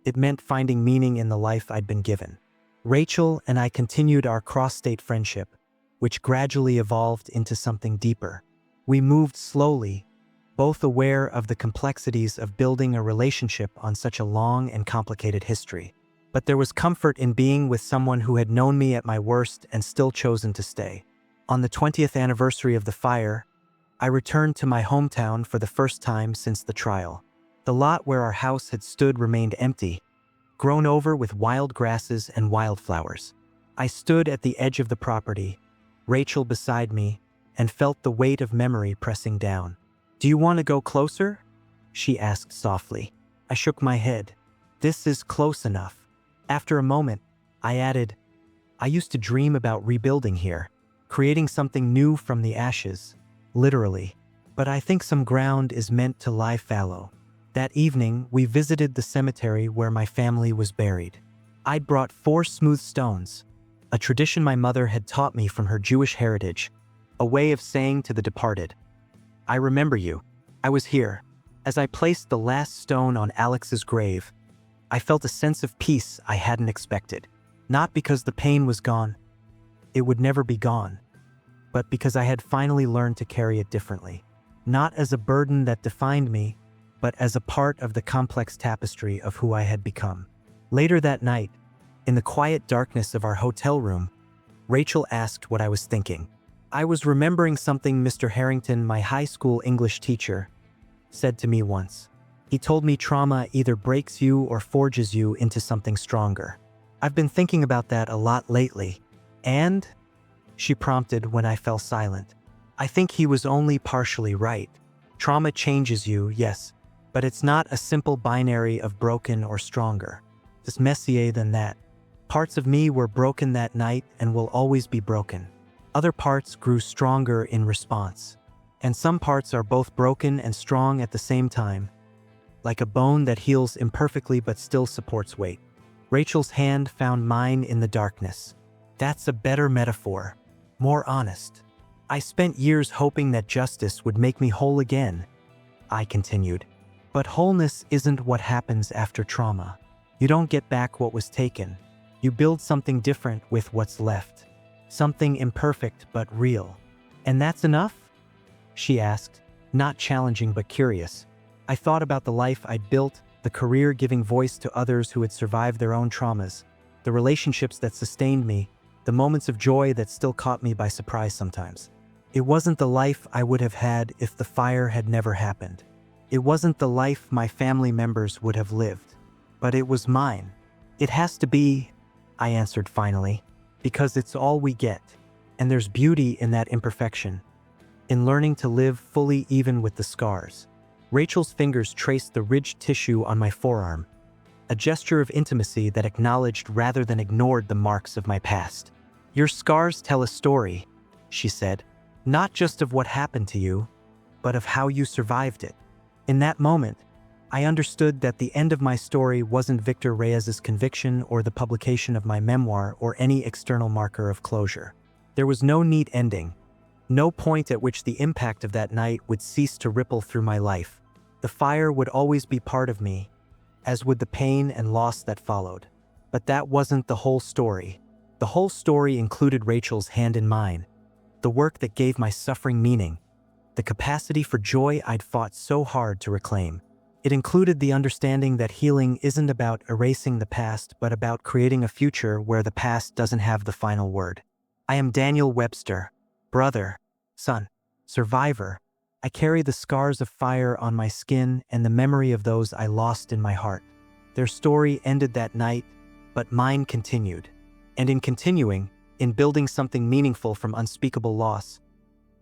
It meant finding meaning in the life I'd been given. Rachel and I continued our cross-state friendship, which gradually evolved into something deeper. We moved slowly, both aware of the complexities of building a relationship on such a long and complicated history. But there was comfort in being with someone who had known me at my worst and still chosen to stay. On the 20th anniversary of the fire, I returned to my hometown for the first time since the trial. The lot where our house had stood remained empty, grown over with wild grasses and wildflowers. I stood at the edge of the property, Rachel beside me, and felt the weight of memory pressing down. "Do you want to go closer?" she asked softly. I shook my head. "This is close enough." After a moment, I added, "I used to dream about rebuilding here, creating something new from the ashes, literally. But I think some ground is meant to lie fallow." That evening, we visited the cemetery where my family was buried. I'd brought 4 smooth stones, a tradition my mother had taught me from her Jewish heritage, a way of saying to the departed, "I remember you. I was here." As I placed the last stone on Alex's grave, I felt a sense of peace I hadn't expected. Not because the pain was gone. It would never be gone. But because I had finally learned to carry it differently. Not as a burden that defined me, but as a part of the complex tapestry of who I had become. Later that night, in the quiet darkness of our hotel room, Rachel asked what I was thinking. I was remembering something Mr. Harrington, my high school English teacher, said to me once. He told me trauma either breaks you or forges you into something stronger. I've been thinking about that a lot lately. And? She prompted when I fell silent. I think he was only partially right. Trauma changes you, yes, but it's not a simple binary of broken or stronger. It's messier than that. Parts of me were broken that night and will always be broken. Other parts grew stronger in response. And some parts are both broken and strong at the same time, like a bone that heals imperfectly but still supports weight. Rachel's hand found mine in the darkness. That's a better metaphor, more honest. I spent years hoping that justice would make me whole again, I continued. But wholeness isn't what happens after trauma. You don't get back what was taken. You build something different with what's left. Something imperfect but real. And that's enough? She asked, not challenging but curious. I thought about the life I'd built, the career giving voice to others who had survived their own traumas, the relationships that sustained me, the moments of joy that still caught me by surprise sometimes. It wasn't the life I would have had if the fire had never happened. It wasn't the life my family members would have lived. But it was mine. It has to be, I answered finally, because it's all we get. And there's beauty in that imperfection, in learning to live fully even with the scars. Rachel's fingers traced the ridged tissue on my forearm, a gesture of intimacy that acknowledged rather than ignored the marks of my past. Your scars tell a story, she said, not just of what happened to you, but of how you survived it. In that moment, I understood that the end of my story wasn't Victor Reyes's conviction or the publication of my memoir or any external marker of closure. There was no neat ending, no point at which the impact of that night would cease to ripple through my life. The fire would always be part of me, as would the pain and loss that followed. But that wasn't the whole story. The whole story included Rachel's hand in mine, the work that gave my suffering meaning, the capacity for joy I'd fought so hard to reclaim. It included the understanding that healing isn't about erasing the past, but about creating a future where the past doesn't have the final word. I am Daniel Webster, brother, son, survivor. I carry the scars of fire on my skin and the memory of those I lost in my heart. Their story ended that night, but mine continued. And in continuing, in building something meaningful from unspeakable loss,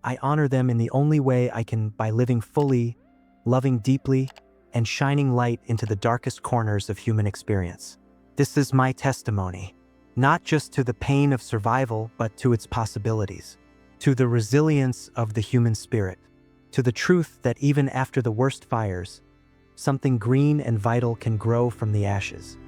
I honor them in the only way I can, by living fully, loving deeply, and shining light into the darkest corners of human experience. This is my testimony, not just to the pain of survival, but to its possibilities, to the resilience of the human spirit, to the truth that even after the worst fires, something green and vital can grow from the ashes.